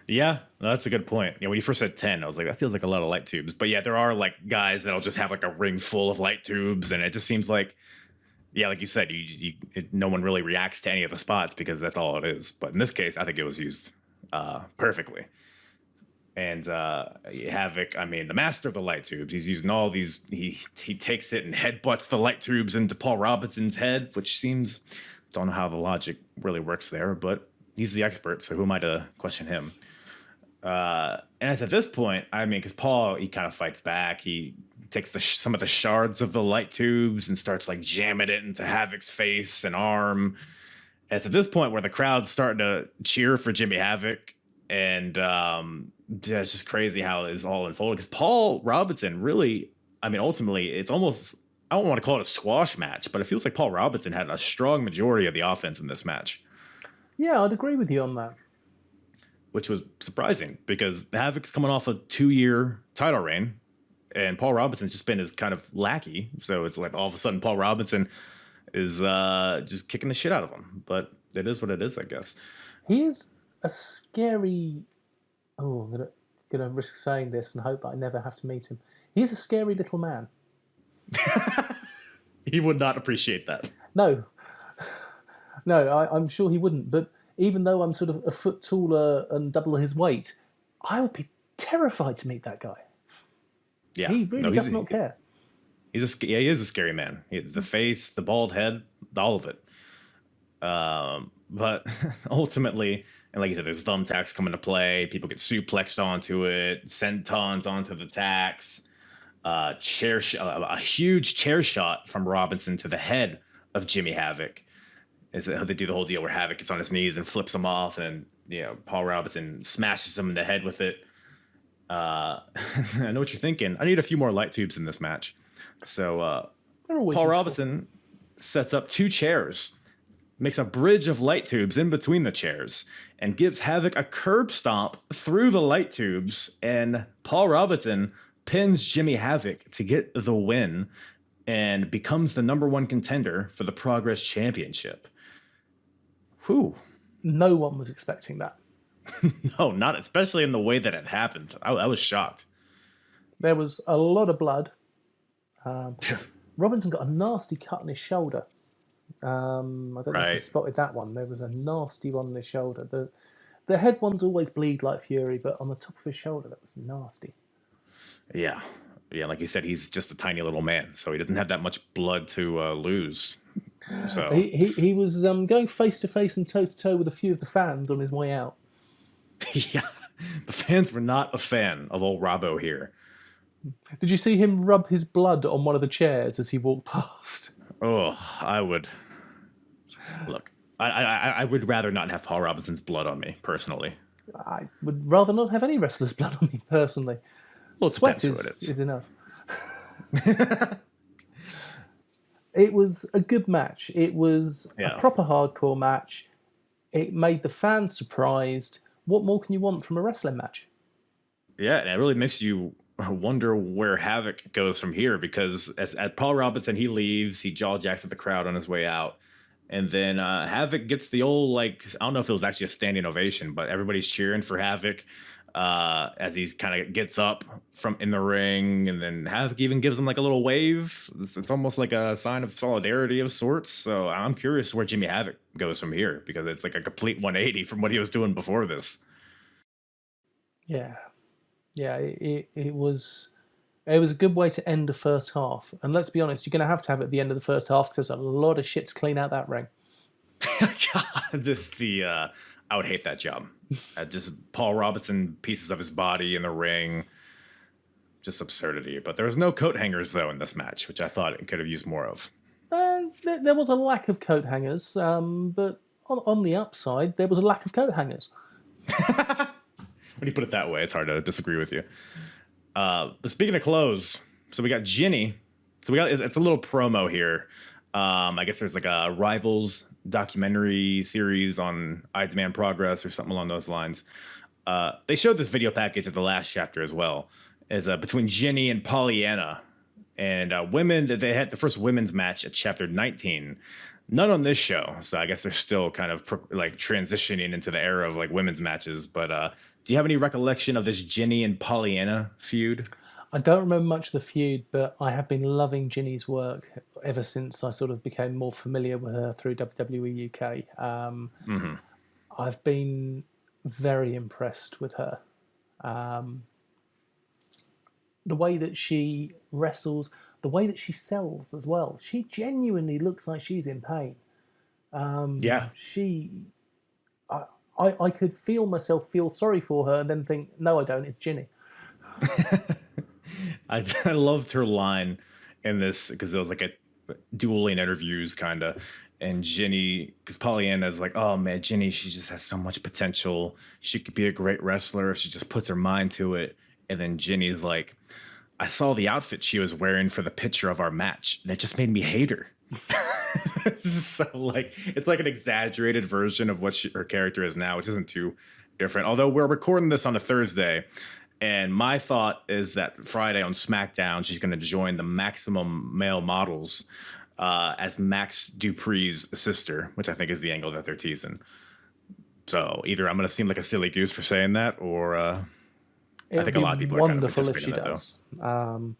Yeah, that's a good point. Yeah, when you first said 10, I was like, that feels like a lot of light tubes. But yeah, there are like guys that'll just have like a ring full of light tubes, and it just seems like, yeah, like you said, no one really reacts to any of the spots because that's all it is. But in this case, I think it was used perfectly. And Havoc, I mean, the master of the light tubes, he's using all these. He takes it and headbutts the light tubes into Paul Robinson's head, which seems, don't know how the logic really works there, but he's the expert, so who am I to question him? And it's at this point, I mean, because Paul, he kind of fights back. He takes some of the shards of the light tubes and starts like jamming it into Havoc's face and arm. And it's at this point where the crowd's starting to cheer for Jimmy Havoc. And it's just crazy how it's all unfolded. Because Paul Robinson really, I mean, ultimately, it's almost, I don't want to call it a squash match, but it feels like Paul Robinson had a strong majority of the offense in this match. Yeah, I'd agree with you on that. Which was surprising because Havoc's coming off a 2-year title reign, and Paul Robinson's just been his kind of lackey. So it's like all of a sudden Paul Robinson is just kicking the shit out of him. But it is what it is, I guess. He is a scary... Oh, I'm gonna risk saying this and hope that I never have to meet him. He is a scary little man. He would not appreciate that. No, I'm sure he wouldn't. But even though I'm sort of a foot taller and double his weight, I would be terrified to meet that guy. Yeah, he really does not care. He is a scary man. The face, the bald head, all of it. But ultimately, and like you said, there's thumbtacks come into play. People get suplexed onto it, sentons onto the tacks. A huge chair shot from Robinson to the head of Jimmy Havoc. Is how they do the whole deal where Havoc gets on his knees and flips him off, and Paul Robinson smashes him in the head with it. I know what you're thinking. I need a few more light tubes in this match. So Paul Robinson sets up 2 chairs, makes a bridge of light tubes in between the chairs, and gives Havoc a curb stomp through the light tubes, and Paul Robinson pins Jimmy Havoc to get the win and becomes the #1 contender for the Progress Championship. Whew. No one was expecting that. No, not especially in the way that it happened. I was shocked. There was a lot of blood. Robinson got a nasty cut on his shoulder. I don't know if you spotted that one. There was a nasty one on his shoulder. The head ones always bleed like fury, but on the top of his shoulder, that was nasty. Yeah, like you said, he's just a tiny little man, so he doesn't have that much blood to lose. So he was going face to face and toe to toe with a few of the fans on his way out. Yeah, the fans were not a fan of old Robbo here. Did you see him rub his blood on one of the chairs as he walked past? Oh, I would. Look, I would rather not have Paul Robinson's blood on me, personally. I would rather not have any wrestler's blood on me, personally. Well, sweat is enough. It was a good match. It was a proper hardcore match. It made the fans surprised. What more can you want from a wrestling match? Yeah, and it really makes you wonder where Havoc goes from here, because at Paul Robinson, he leaves, he jaw jacks at the crowd on his way out. And then Havoc gets the old, like, I don't know if it was actually a standing ovation, but everybody's cheering for Havoc as he's kind of gets up from in the ring. And then Havoc even gives him like a little wave. It's almost like a sign of solidarity of sorts. So I'm curious where Jimmy Havoc goes from here, because it's like a complete 180 from what he was doing before this. Yeah. Yeah, it was a good way to end the first half. And let's be honest, you're going to have it at the end of the first half, because there's a lot of shit to clean out that ring. God, just I would hate that job. Just Paul Robinson, pieces of his body in the ring, just absurdity. But there was no coat hangers though in this match, which I thought it could have used more of. There was a lack of coat hangers, but on the upside, there was a lack of coat hangers. When you put it that way, it's hard to disagree with you. But speaking of clothes, so we got Ginny. So it's a little promo here. I guess there's like a Rivals documentary series on I Demand Progress or something along those lines. They showed this video package of the last chapter as well, as between Ginny and Pollyanna. And women, they had the first women's match at chapter 19. None on this show, so I guess they're still kind of like transitioning into the era of like women's matches. But do you have any recollection of this Ginny and Pollyanna feud? I don't remember much of the feud, but I have been loving Ginny's work ever since I sort of became more familiar with her through WWE UK. I've been very impressed with her. The way that she wrestles, the way that she sells as well. She genuinely looks like she's in pain. Yeah. I could feel myself feel sorry for her and then think, no, I don't, it's Ginny. I loved her line in this, because it was like a dueling interviews kind of. And Ginny, because Pollyanna's like, oh man, Ginny, she just has so much potential. She could be a great wrestler if she just puts her mind to it. And then Ginny's like, I saw the outfit she was wearing for the picture of our match, and it just made me hate her. So like, it's like an exaggerated version of what her character is now, which isn't too different. Although we're recording this on a Thursday, and my thought is that Friday on SmackDown, she's going to join the Maximum Male Models as Max Dupree's sister, which I think is the angle that they're teasing. So either I'm going to seem like a silly goose for saying that, or I think a lot of people are kind of anticipating that, though.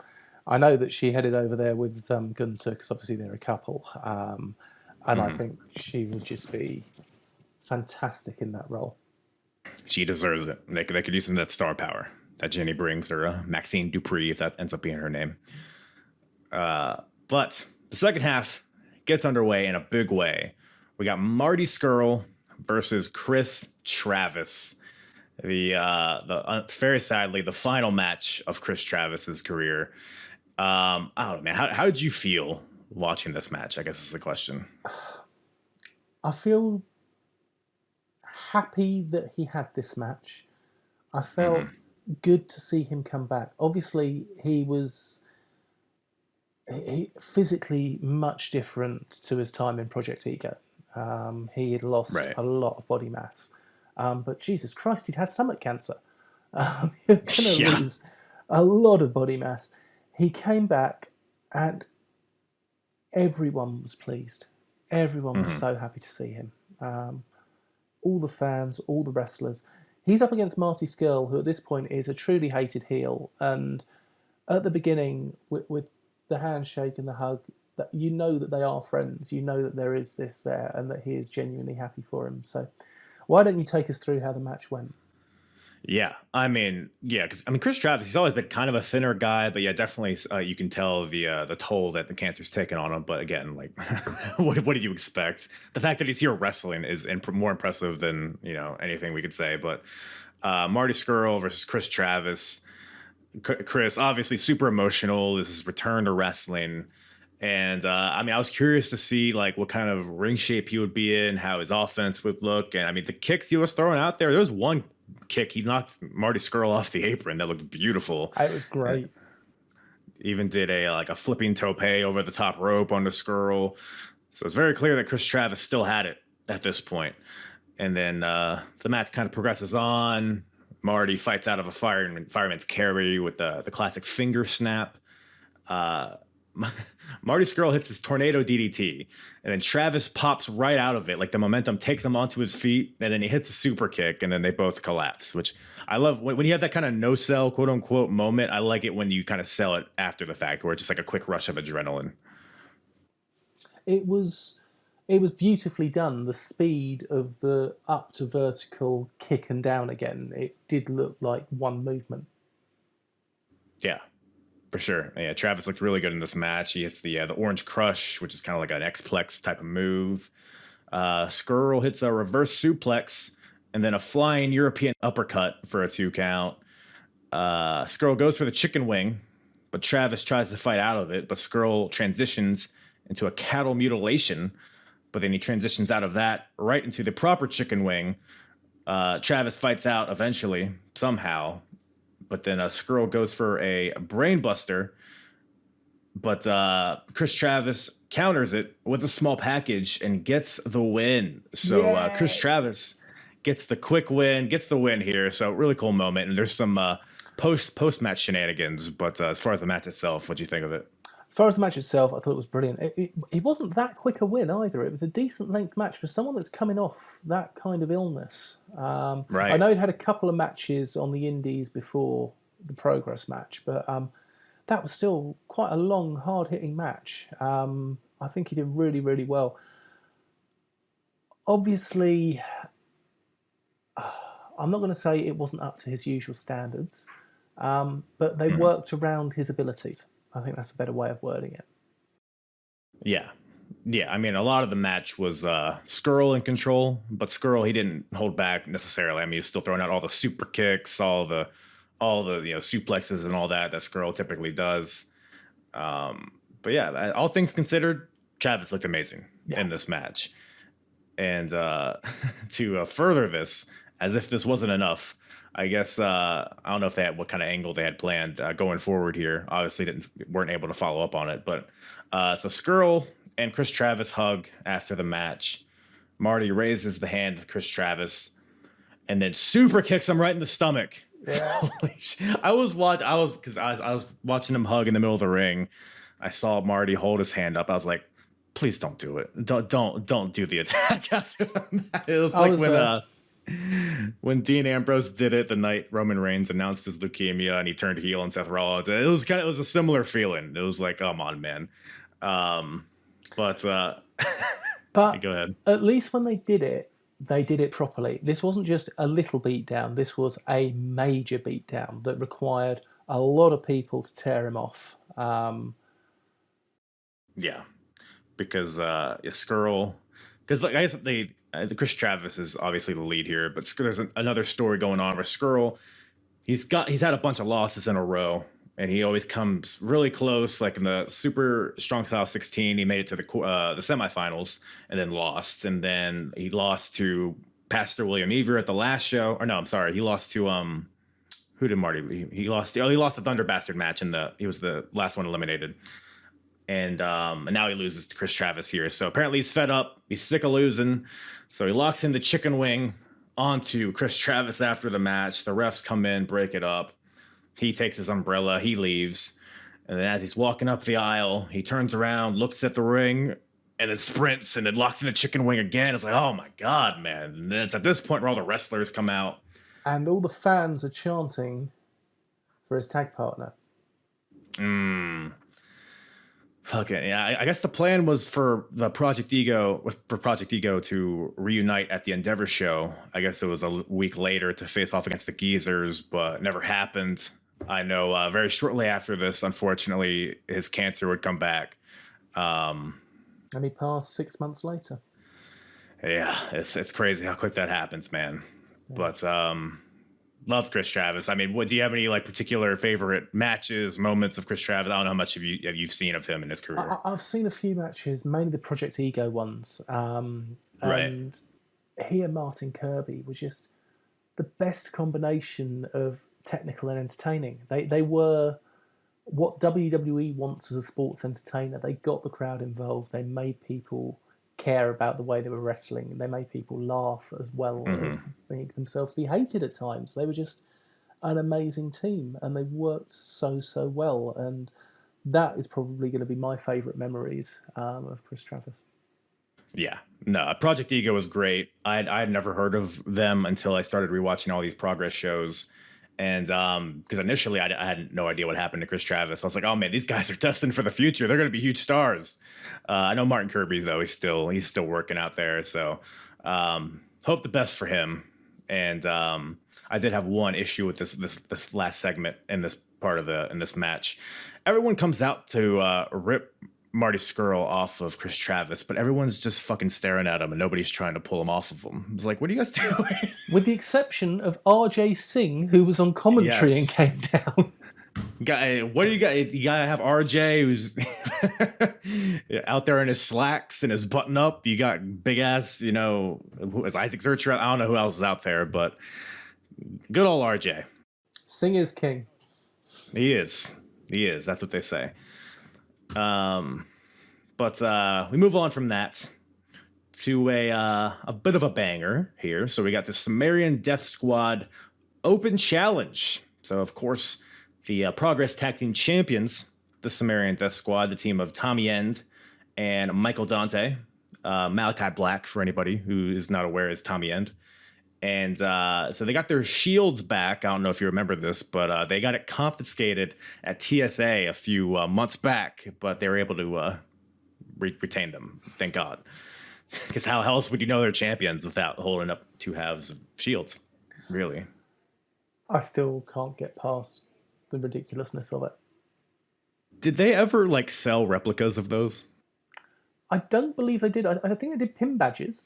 I know that she headed over there with Gunther, because obviously they're a couple. And I think she would just be fantastic in that role. She deserves it. They could use some of that star power that Jenny brings, or Maxine Dupree, if that ends up being her name. But the second half gets underway in a big way. We got Marty Scurll versus Kris Travis. Very sadly, the final match of Kris Travis's career. I don't know, man. How did you feel watching this match? I guess is the question. I feel happy that he had this match. I felt good to see him come back. Obviously, he was physically much different to his time in Project Ego. He had lost a lot of body mass. But Jesus Christ, he'd had stomach cancer. He was going to lose a lot of body mass. He came back and everyone was pleased. Everyone was so happy to see him. All the fans, all the wrestlers. He's up against Marty Scurll, who at this point is a truly hated heel. And at the beginning, with the handshake and the hug, that you know that they are friends. You know that there is this there and that he is genuinely happy for him. So why don't you take us through how the match went? Yeah, because Kris Travis, he's always been kind of a thinner guy, but yeah, definitely you can tell the toll that the cancer's taken on him. But again, like, what do you expect? The fact that he's here wrestling is more impressive than anything we could say. But Marty Scurll versus Kris Travis. Kris, obviously super emotional. This is return to wrestling. And I was curious to see like what kind of ring shape he would be in, how his offense would look. And the kicks he was throwing out there was one kick. He knocked Marty Scurll off the apron. That looked beautiful. It was great. Even did a flipping tope over the top rope on the Scurll. So it's very clear that Kris Travis still had it at this point. And then the match kind of progresses on. Marty fights out of a fireman's carry with the classic finger snap. Marty Scurll hits his tornado DDT, and then Travis pops right out of it. Like the momentum takes him onto his feet, and then he hits a super kick, and then they both collapse, which I love. When you have that kind of no sell, quote unquote, moment, I like it when you kind of sell it after the fact, where it's just like a quick rush of adrenaline. It was beautifully done. The speed of the up to vertical kick and down again, it did look like one movement. Yeah. For sure. Yeah, Travis looked really good in this match. He hits the Orange Crush, which is kind of like an X-Plex type of move. Scurll hits a reverse suplex and then a flying European uppercut for a 2 count. Scurll goes for the chicken wing, but Travis tries to fight out of it, but Scurll transitions into a cattle mutilation, but then he transitions out of that right into the proper chicken wing. Travis fights out eventually, somehow. But then Scurll goes for a brainbuster, but Kris Travis counters it with a small package and gets the win. So Kris Travis gets the quick win, gets the win here. So really cool moment. And there's some post-match shenanigans. But as far as the match itself, what do you think of it? As far as the match itself, I thought it was brilliant. It wasn't that quick a win either. It was a decent length match for someone that's coming off that kind of illness. Right. I know he'd had a couple of matches on the indies before the Progress match, but that was still quite a long, hard-hitting match. I think he did really, really well. Obviously, I'm not going to say it wasn't up to his usual standards, but they worked around his abilities. I think that's a better way of wording it. Yeah. Yeah, I mean, a lot of the match was Scurll in control, but Scurll, he didn't hold back necessarily. I mean, he was still throwing out all the super kicks, all the suplexes and all that Scurll typically does. But yeah, all things considered, Travis looked amazing in this match. And to further this, as if this wasn't enough, I guess I don't know if they had what kind of angle they had planned going forward here. Obviously, weren't able to follow up on it. But so Scurll and Kris Travis hug after the match. Marty raises the hand of Kris Travis, and then super kicks him right in the stomach. Yeah. I was watching him hug in the middle of the ring. I saw Marty hold his hand up. I was like, please don't do it. Don't do the attack after that. It was like when Dean Ambrose did it the night Roman Reigns announced his leukemia and he turned heel on Seth Rollins. It was a similar feeling. It was like, come on, man. But go ahead. At least when they did it properly. This wasn't just a little beatdown. This was a major beatdown that required a lot of people to tear him off. Yeah, because Scurll, because like I guess the Kris Travis is obviously the lead here, but there's another story going on where Scurll, he's had a bunch of losses in a row, and he always comes really close. Like in the Super Strong Style 16, he made it to the semifinals and then lost, and then he lost to Pastor William Ever at the last show. Or no, I'm sorry, he lost to who did Marty? He lost the Thunder Bastard match, and he was the last one eliminated. And now he loses to Kris Travis here. So apparently he's fed up. He's sick of losing. So he locks in the chicken wing onto Kris Travis after the match. The refs come in, break it up. He takes his umbrella. He leaves. And then as he's walking up the aisle, he turns around, looks at the ring, and then sprints and then locks in the chicken wing again. It's like, oh my God, man. And then it's at this point where all the wrestlers come out. And all the fans are chanting for his tag partner. Okay, yeah. I guess the plan was for Project Ego to reunite at the Endeavor show. I guess it was a week later to face off against the Geezers, but never happened. I know very shortly after this, unfortunately, his cancer would come back. And he passed 6 months later. Yeah, it's crazy how quick that happens, man. Yeah. But love Kris Travis. I mean, do you have any like particular favorite matches, moments of Kris Travis? I don't know how much you've seen of him in his career. I've seen a few matches, mainly the Project Ego ones. And he and Martin Kirby were just the best combination of technical and entertaining. They were what WWE wants as a sports entertainer. They got the crowd involved. They made people care about the way they were wrestling. They made people laugh as well as make themselves be hated at times. They were just an amazing team, and they worked so well. And that is probably going to be my favourite memories of Kris Travis. Yeah, no, Project Ego was great. I'd never heard of them until I started rewatching all these Progress shows. And because initially I had no idea what happened to Kris Travis. I was like, oh man, these guys are destined for the future. They're going to be huge stars. I know Martin Kirby's though. He's still working out there. So hope the best for him. And I did have one issue with this last segment in this part of in this match. Everyone comes out to rip Marty Scurll off of Kris Travis, but everyone's just fucking staring at him and nobody's trying to pull him off of him. It's like, what are you guys doing? With the exception of RJ Singh, who was on commentary and came down. What do you got? You gotta have RJ who's out there in his slacks and his button up. You got big ass, who is Isaac Zercher? I don't know who else is out there, but good old RJ. Singh is king. He is. That's what they say. But we move on from that to a bit of a banger here. So we got the Sumerian Death Squad Open Challenge. So of course, the Progress Tag Team Champions, the Sumerian Death Squad, the team of Tommy End and Michael Dante, Malachi Black, for anybody who is not aware, is Tommy End. And so they got their shields back. I don't know if you remember this, but they got it confiscated at TSA a few months back, but they were able to retain them. Thank God. Because how else would you know they're champions without holding up two halves of shields? Really? I still can't get past the ridiculousness of it. Did they ever sell replicas of those? I don't believe they did. I think they did pin badges.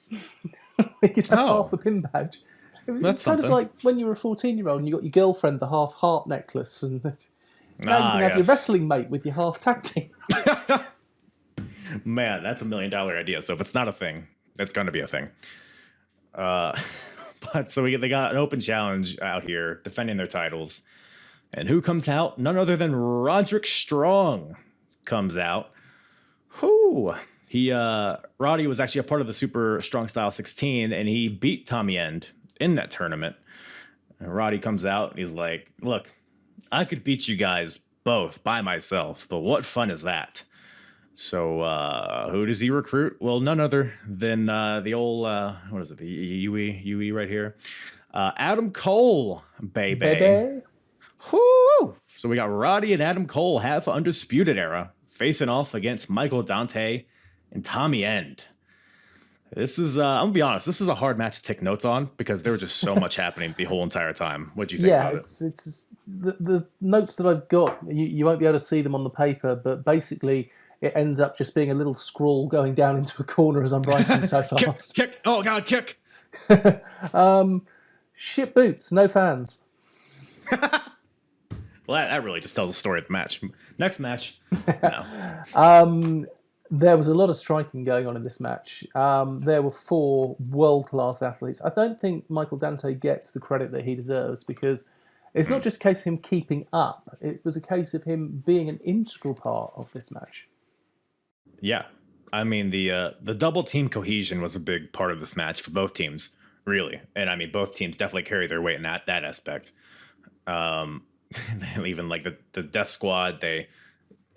You could have half the pin badge. It's kind of like when you were a 14-year-old and you got your girlfriend the half heart necklace, and now you can have your wrestling mate with your half tag team. Man, that's $1 million idea. So if it's not a thing, it's going to be a thing. But so they got an open challenge out here defending their titles. And who comes out? None other than Roderick Strong comes out. Whoo! Roddy was actually a part of the Super Strong Style 16, and he beat Tommy End in that tournament. And Roddy comes out and he's like, look, I could beat you guys both by myself, but what fun is that? So who does he recruit? Well, none other than the old, what is it, the UE right here? Adam Cole, baby. Whoo! So we got Roddy and Adam Cole, half Undisputed Era, facing off against Michael Dante and Tommy End. This is, I'm gonna be honest, this is a hard match to take notes on because there was just so much happening the whole entire time. What do you think about it? It's the notes that I've got, you won't be able to see them on the paper, but basically it ends up just being a little scrawl going down into a corner as I'm writing so fast. Kick! Oh God, kick! Shit boots, no fans. Well, that really just tells the story of the match. Next match. No. There was a lot of striking going on in this match. There were 4 world-class athletes. I don't think Michael Dante gets the credit that he deserves because it's not just a case of him keeping up. It was a case of him being an integral part of this match. Yeah. I mean, the double team cohesion was a big part of this match for both teams, really. And I mean, both teams definitely carry their weight in that aspect. Even the Death Squad, they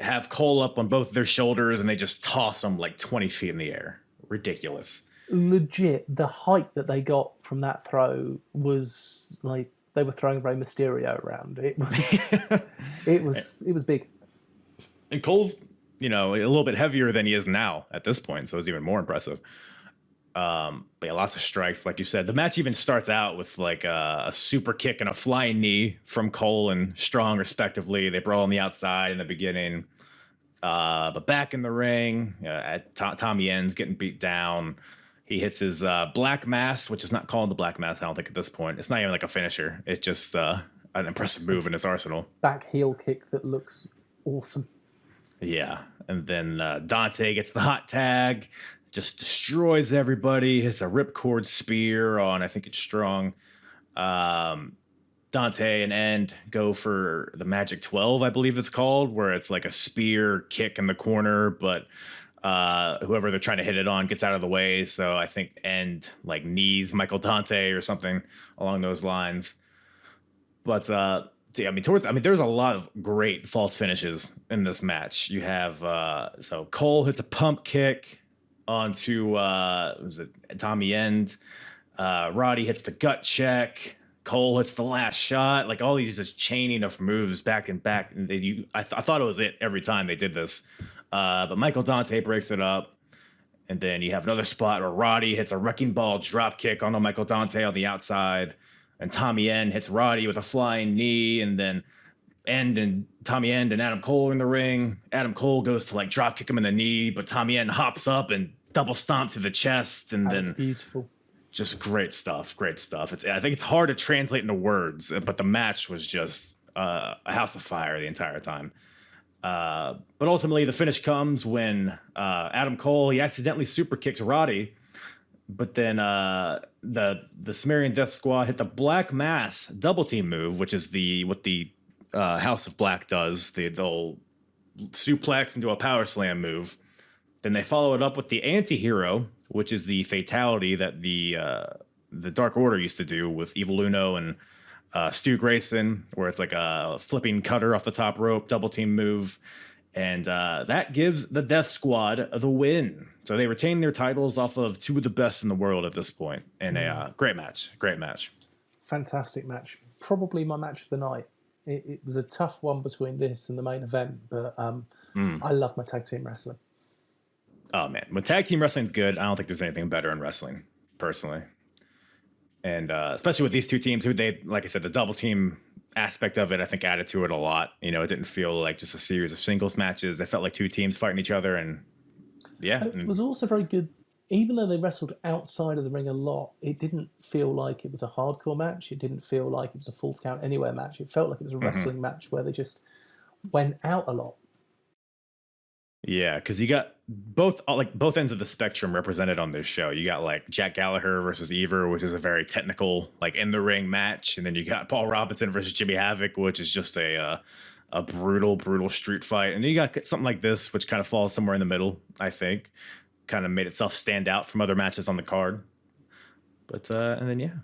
have Cole up on both their shoulders and they just toss him 20 feet in the air. Ridiculous. Legit, the height that they got from that throw was like they were throwing Rey Mysterio around. It was it was big. And Cole's, a little bit heavier than he is now at this point, so it's even more impressive. But yeah, lots of strikes, like you said. The match even starts out with a super kick and a flying knee from Cole and Strong, respectively. They brawl on the outside in the beginning. But back in the ring, Tommy End's getting beat down. He hits his Black Mass, which is not called the Black Mass, I don't think, at this point. It's not even a finisher. It's just an impressive move in his arsenal. Back heel kick that looks awesome. Yeah. And then Dante gets the hot tag. Just destroys everybody. Hits a ripcord spear on, I think it's Strong. Dante and End go for the Magic 12, I believe it's called, where it's a spear kick in the corner, but whoever they're trying to hit it on gets out of the way. So I think End knees Michael Dante or something along those lines. But there's a lot of great false finishes in this match. You have so Cole hits a pump kick onto Tommy End. Roddy hits the gut check. Cole hits the last shot. Like all these just chaining of moves back and back. And I thought it was it every time they did this. But Michael Dante breaks it up. And then you have another spot where Roddy hits a wrecking ball drop kick on Michael Dante on the outside. And Tommy End hits Roddy with a flying knee. And then Tommy End and Adam Cole in the ring. Adam Cole goes to like drop kick him in the knee. But Tommy End hops up and double stomp to the chest. And That's then beautiful. Just great stuff. I think it's hard to translate into words. But the match was just a house of fire the entire time. But ultimately, the finish comes when Adam Cole, he accidentally super kicks Roddy, but then the Sumerian Death Squad hit the Black Mass double team move, which is what the House of Black does. They'll suplex into a power slam move. Then they follow it up with the anti-hero, which is the fatality that the Dark Order used to do with Evil Uno and Stu Grayson, where it's like a flipping cutter off the top rope, double team move. And that gives the Death Squad the win. So they retain their titles off of two of the best in the world at this point. And a great match. Fantastic match. Probably my match of the night. It was a tough one between this and the main event, but I love my tag team wrestling. Oh, man. When tag team wrestling's good, I don't think there's anything better in wrestling, personally. And especially with these two teams, who they, like I said, the double team aspect of it, I think added to it a lot. You know, it didn't feel like just a series of singles matches. They felt like two teams fighting each other. And yeah. It was also very good. Even though they wrestled outside of the ring a lot, it didn't feel like it was a hardcore match. It didn't feel like it was a Falls Count Anywhere match. It felt like it was a wrestling match where they just went out a lot. Yeah, because you got both ends of the spectrum represented on this show. You got like Jack Gallagher versus Ever, which is a very technical, like in the ring match, and then you got Paul Robinson versus Jimmy Havoc, which is just a brutal street fight. And then you got something like this, which kind of falls somewhere in the middle. I think kind of made itself stand out from other matches on the card. But and then yeah.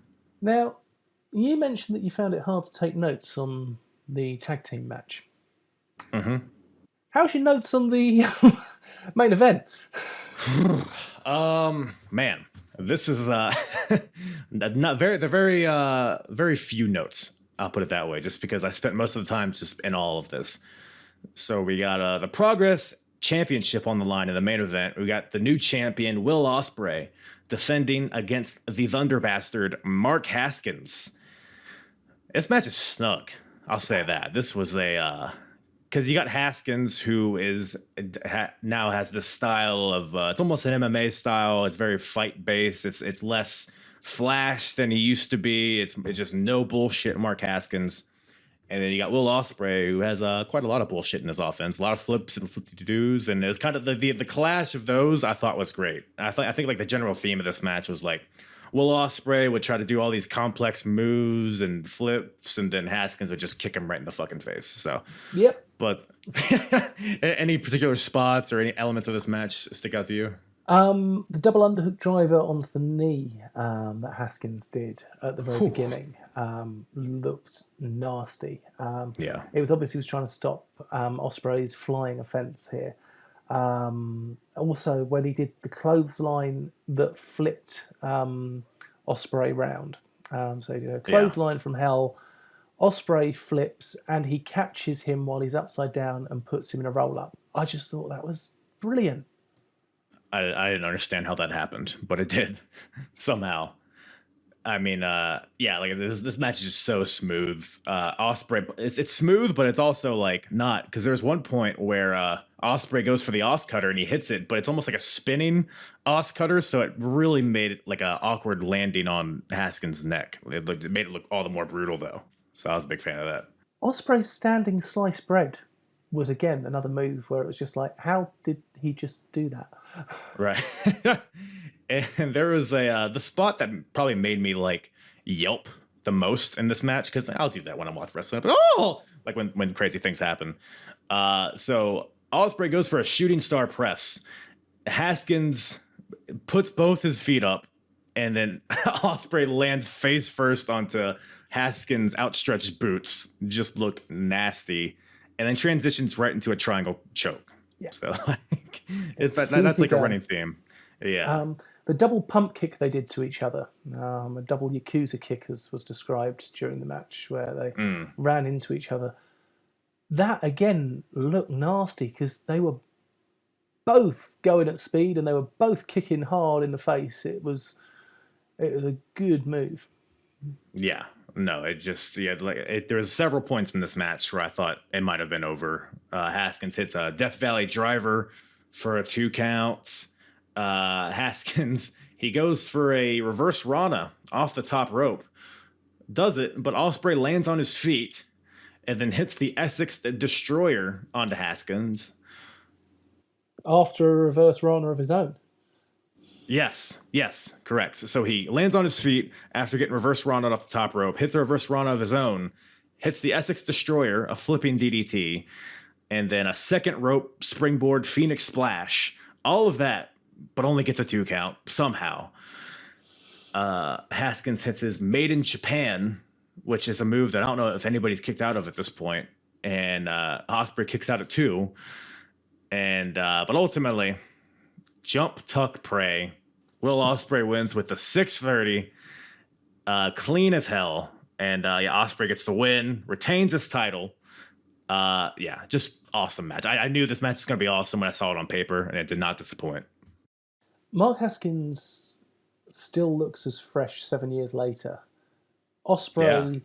Now, you mentioned that you found it hard to take notes on the tag team match. Mm-hmm. How's your notes on the main event? Man, this is not very few notes. I'll put it that way, just because I spent most of the time just in all of this. So we got the Progress Championship on the line in the main event. We got the new champion Will Ospreay defending against the Thunder Bastard Mark Haskins. This match is snug. I'll say that. This was because you got Haskins, who now has this style of it's almost an MMA style. It's very fight based. It's less flash than he used to be. It's just no bullshit, Mark Haskins. And then you got Will Ospreay, who has quite a lot of bullshit in his offense, a lot of flips and flippy-doos, and it was kind of the clash of those. I thought was great. I think like the general theme of this match was like Will Ospreay would try to do all these complex moves and flips, and then Haskins would just kick him right in the fucking face. So yep. But any particular spots or any elements of this match stick out to you? The double underhook driver onto the knee that Haskins did at the very beginning looked nasty. Yeah. It was obviously he was trying to stop Ospreay's flying offense here. Also, when he did the clothesline that flipped Ospreay round. So he did a clothesline from hell. Ospreay flips and he catches him while he's upside down and puts him in a roll up. I just thought that was brilliant. I didn't understand how that happened, but it did somehow. I mean, yeah, like this match is just so smooth. Ospreay, it's smooth, but it's also like not, because there's one point where Ospreay goes for the Os cutter and he hits it, but it's almost like a spinning Os cutter, so it really made it like an awkward landing on Haskins' neck. It made it look all the more brutal, though. So I was a big fan of that. Ospreay's standing sliced bread was again another move where it was just like, how did he just do that? Right. And there was the spot that probably made me like yelp the most in this match, because I'll do that when I'm watching wrestling, but like when crazy things happen. So Ospreay goes for a shooting star press. Haskins puts both his feet up, and then Ospreay lands face first onto Haskins' outstretched boots just look nasty, and then transitions right into a triangle choke. Yeah. So like, that's like a running theme. Yeah. The double pump kick they did to each other, a double Yakuza kick, as was described during the match, where they ran into each other. That again looked nasty because they were both going at speed and they were both kicking hard in the face. It was a good move. Yeah. No, there was several points in this match where I thought it might have been over. Haskins hits a Death Valley driver for a 2 count. Haskins, he goes for a reverse Rana off the top rope. Does it, but Ospreay lands on his feet and then hits the Essex Destroyer onto Haskins. After a reverse Rana of his own. Yes, correct. So he lands on his feet after getting reverse Rana off the top rope, hits a reverse Rana of his own, hits the Essex Destroyer, a flipping DDT, and then a second rope springboard Phoenix Splash. All of that, but only gets a 2 count somehow. Haskins hits his Made in Japan, which is a move that I don't know if anybody's kicked out of at this point. And Ospreay kicks out at 2. And but ultimately, jump, tuck, pray. Will Ospreay wins with the 630, clean as hell. And Ospreay gets the win, retains his title. Just awesome match. I knew this match was going to be awesome when I saw it on paper, and it did not disappoint. Mark Haskins still looks as fresh 7 years later. Ospreay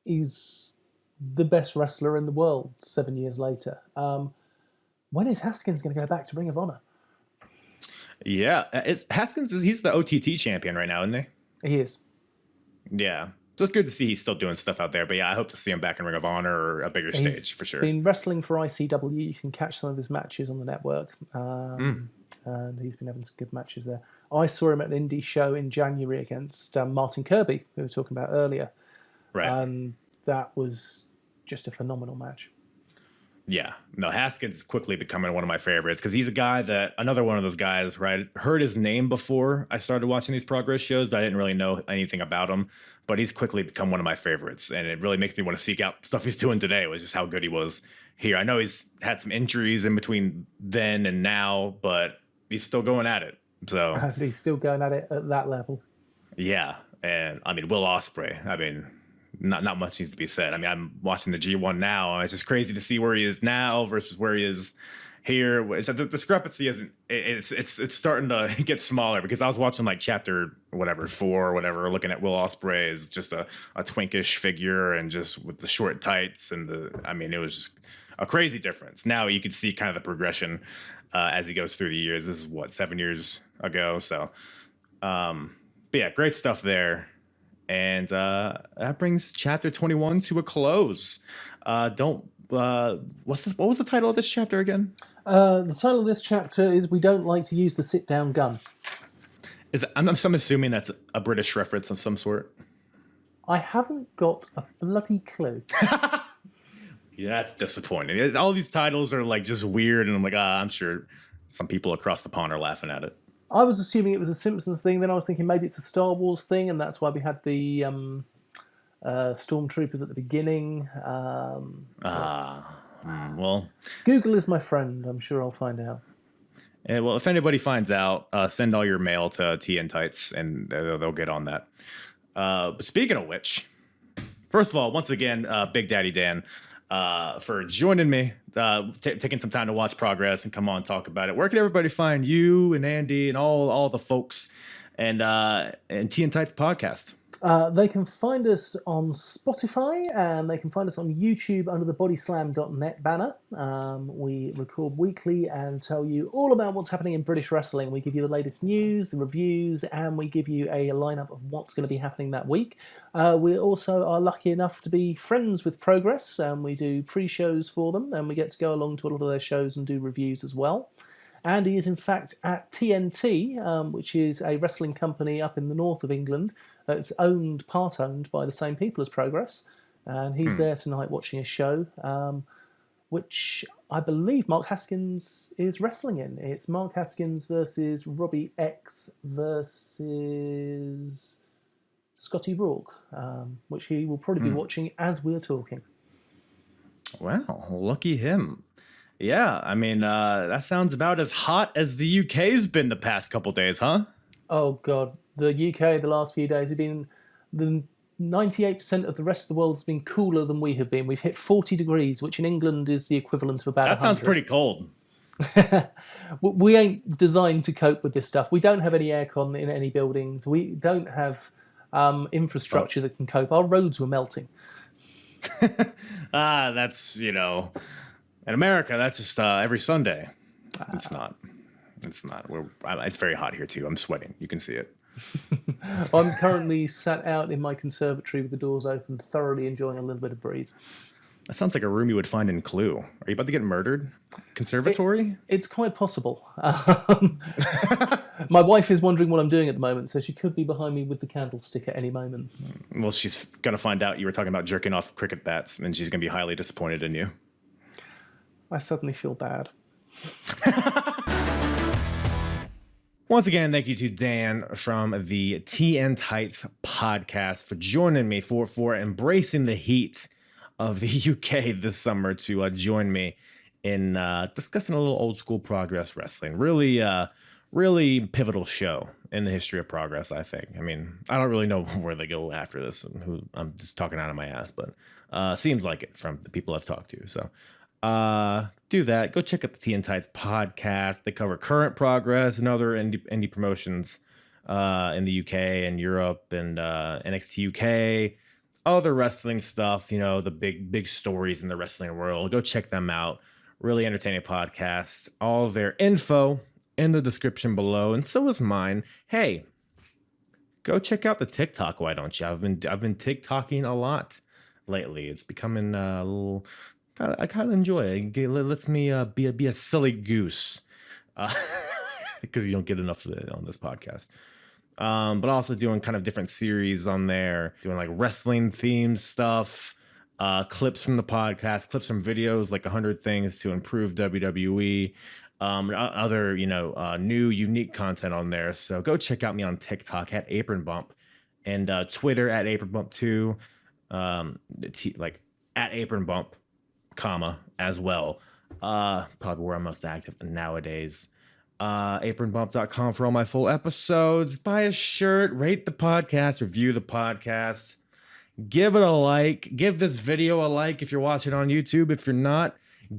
is the best wrestler in the world 7 years later. When is Haskins going to go back to Ring of Honor? Yeah, he's the OTT champion right now, isn't he? He is. Yeah. So it's good to see he's still doing stuff out there. But yeah, I hope to see him back in Ring of Honor or a bigger stage for sure. He's been wrestling for ICW. You can catch some of his matches on the network. And he's been having some good matches there. I saw him at an indie show in January against Martin Kirby, who we were talking about earlier. Right. And that was just a phenomenal match. Yeah. No, Haskins is quickly becoming one of my favorites because he's a guy that, another one of those guys where I heard his name before I started watching these Progress shows, but I didn't really know anything about him. But he's quickly become one of my favorites. And it really makes me want to seek out stuff he's doing today, was just how good he was here. I know he's had some injuries in between then and now, but he's still going at it. So And he's still going at it at that level. Yeah. And I mean, Will Ospreay, I mean, not much needs to be said. I mean, I'm watching the G1 now. It's just crazy to see where he is now versus where he is here. Which the discrepancy isn't. It's starting to get smaller because I was watching like chapter 4 or whatever, looking at Will Ospreay as just a twinkish figure and just with the short tights and it was just a crazy difference. Now you can see kind of the progression as he goes through the years. This is 7 years ago. So, but yeah, great stuff there. And that brings chapter 21 to a close. What was the title of this chapter again? The title of this chapter is "We Don't Like to Use the Sit-Down Gun." I'm assuming that's a British reference of some sort. I haven't got a bloody clue. Yeah, that's disappointing. All these titles are like just weird, and I'm like, I'm sure some people across the pond are laughing at it. I was assuming it was a Simpsons thing. Then I was thinking maybe it's a Star Wars thing, and that's why we had the stormtroopers at the beginning. Well, Google is my friend. I'm sure I'll find out. Yeah, well, if anybody finds out, send all your mail to TN Tights, and they'll get on that. But speaking of which, first of all, once again, Big Daddy Dan, for joining me, taking some time to watch Progress and come on and talk about it. Where can everybody find you and Andy and all the folks and TN Tights podcast? They can find us on Spotify and they can find us on YouTube under the bodyslam.net banner. We record weekly and tell you all about what's happening in British wrestling. We give you the latest news, the reviews, and we give you a lineup of what's going to be happening that week. We also are lucky enough to be friends with Progress, and we do pre-shows for them, and we get to go along to a lot of their shows and do reviews as well. Andy is in fact at TNT, which is a wrestling company up in the north of England. It's part owned by the same people as Progress. And he's there tonight watching a show, which I believe Mark Haskins is wrestling in. It's Mark Haskins versus Robbie X versus Scotty Rourke, which he will probably be watching as we're talking. Wow, lucky him. Yeah, I mean, that sounds about as hot as the UK's been the past couple days, huh? Oh, God. The UK the last few days have been... The 98% of the rest of the world has been cooler than we have been. We've hit 40 degrees, which in England is the equivalent of about 100. That sounds pretty cold. We ain't designed to cope with this stuff. We don't have any aircon in any buildings. We don't have infrastructure that can cope. Our roads were melting. That's, in America, that's just every Sunday. It's not. It's very hot here, too. I'm sweating. You can see it. I'm currently sat out in my conservatory with the doors open, thoroughly enjoying a little bit of breeze. That sounds like a room you would find in Clue. Are you about to get murdered? Conservatory? It's quite possible. My wife is wondering what I'm doing at the moment, so she could be behind me with the candlestick at any moment. Well, she's going to find out you were talking about jerking off cricket bats, and she's going to be highly disappointed in you. I suddenly feel bad. Once again, thank you to Dan from the Tea and Tights podcast for joining me, for embracing the heat of the UK this summer to join me in discussing a little old school Progress Wrestling. Really pivotal show in the history of Progress, I think. I mean, I don't really know where they go after this, and who I'm just talking out of my ass, but seems like it from the people I've talked to. So do that. Go check out the Tea and Tights podcast. They cover current Progress and other indie promotions in the UK and Europe and NXT UK. Other wrestling stuff, the big stories in the wrestling world. Go check them out. Really entertaining podcast. All of their info in the description below, and so is mine. Hey, go check out the TikTok. Why don't you? I've been TikToking a lot lately. It's becoming a little. I kind of enjoy it. It lets me be a silly goose, because you don't get enough of it on this podcast. But also doing kind of different series on there, doing like wrestling themed stuff, clips from the podcast, clips from videos, like 100 things to improve WWE, other, new unique content on there. So go check out me on TikTok at Apron Bump and Twitter at Apron Bump 2, like at Apron Bump, as well. Probably where I'm most active nowadays. Apronbump.com for all my full episodes. Buy a shirt, rate the podcast, review the podcast, give it a like, give this video a like if you're watching on YouTube. If you're not,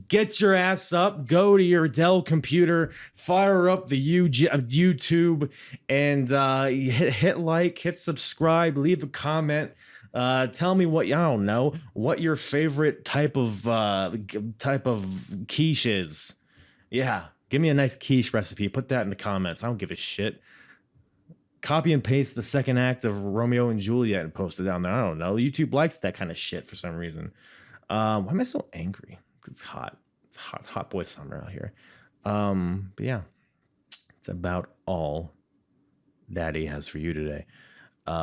get your ass up, go to your Dell computer, fire up the YouTube, and hit like, hit subscribe, leave a comment. Tell me what your favorite type of quiche is. Yeah. Give me a nice quiche recipe. Put that in the comments. I don't give a shit. Copy and paste the second act of Romeo and Juliet and post it down there. I don't know. YouTube likes that kind of shit for some reason. Why am I so angry? It's hot. It's hot boy summer out here. But yeah, it's about all Daddy has for you today. Yeah.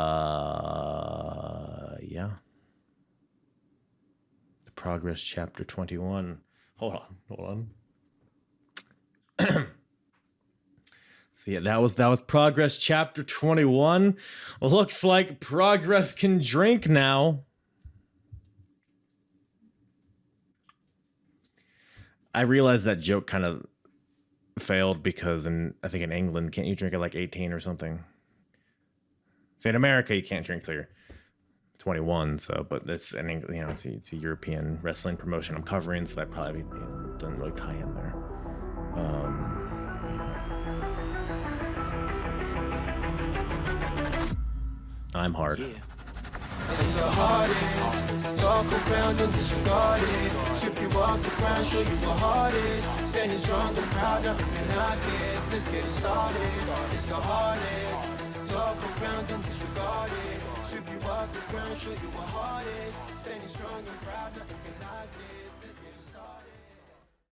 The Progress Chapter 21. Hold on. So yeah, that was Progress Chapter 21. Looks like Progress can drink now. I realized that joke kind of failed because I think in England, can't you drink at like 18 or something? So in America, you can't drink till you're 21. So, but it's it's a European wrestling promotion I'm covering, so that probably doesn't really tie in there. I'm hard. Yeah. And the hardest, talk around and disregard it. Strip you off the ground, show you what hard is. Standing strong and proud, nothing I guess. Let's get it started. It's the hardest, talk around and disregard it. Strip you off the ground, show you what hard is. Standing strong and proud, nothing I guess.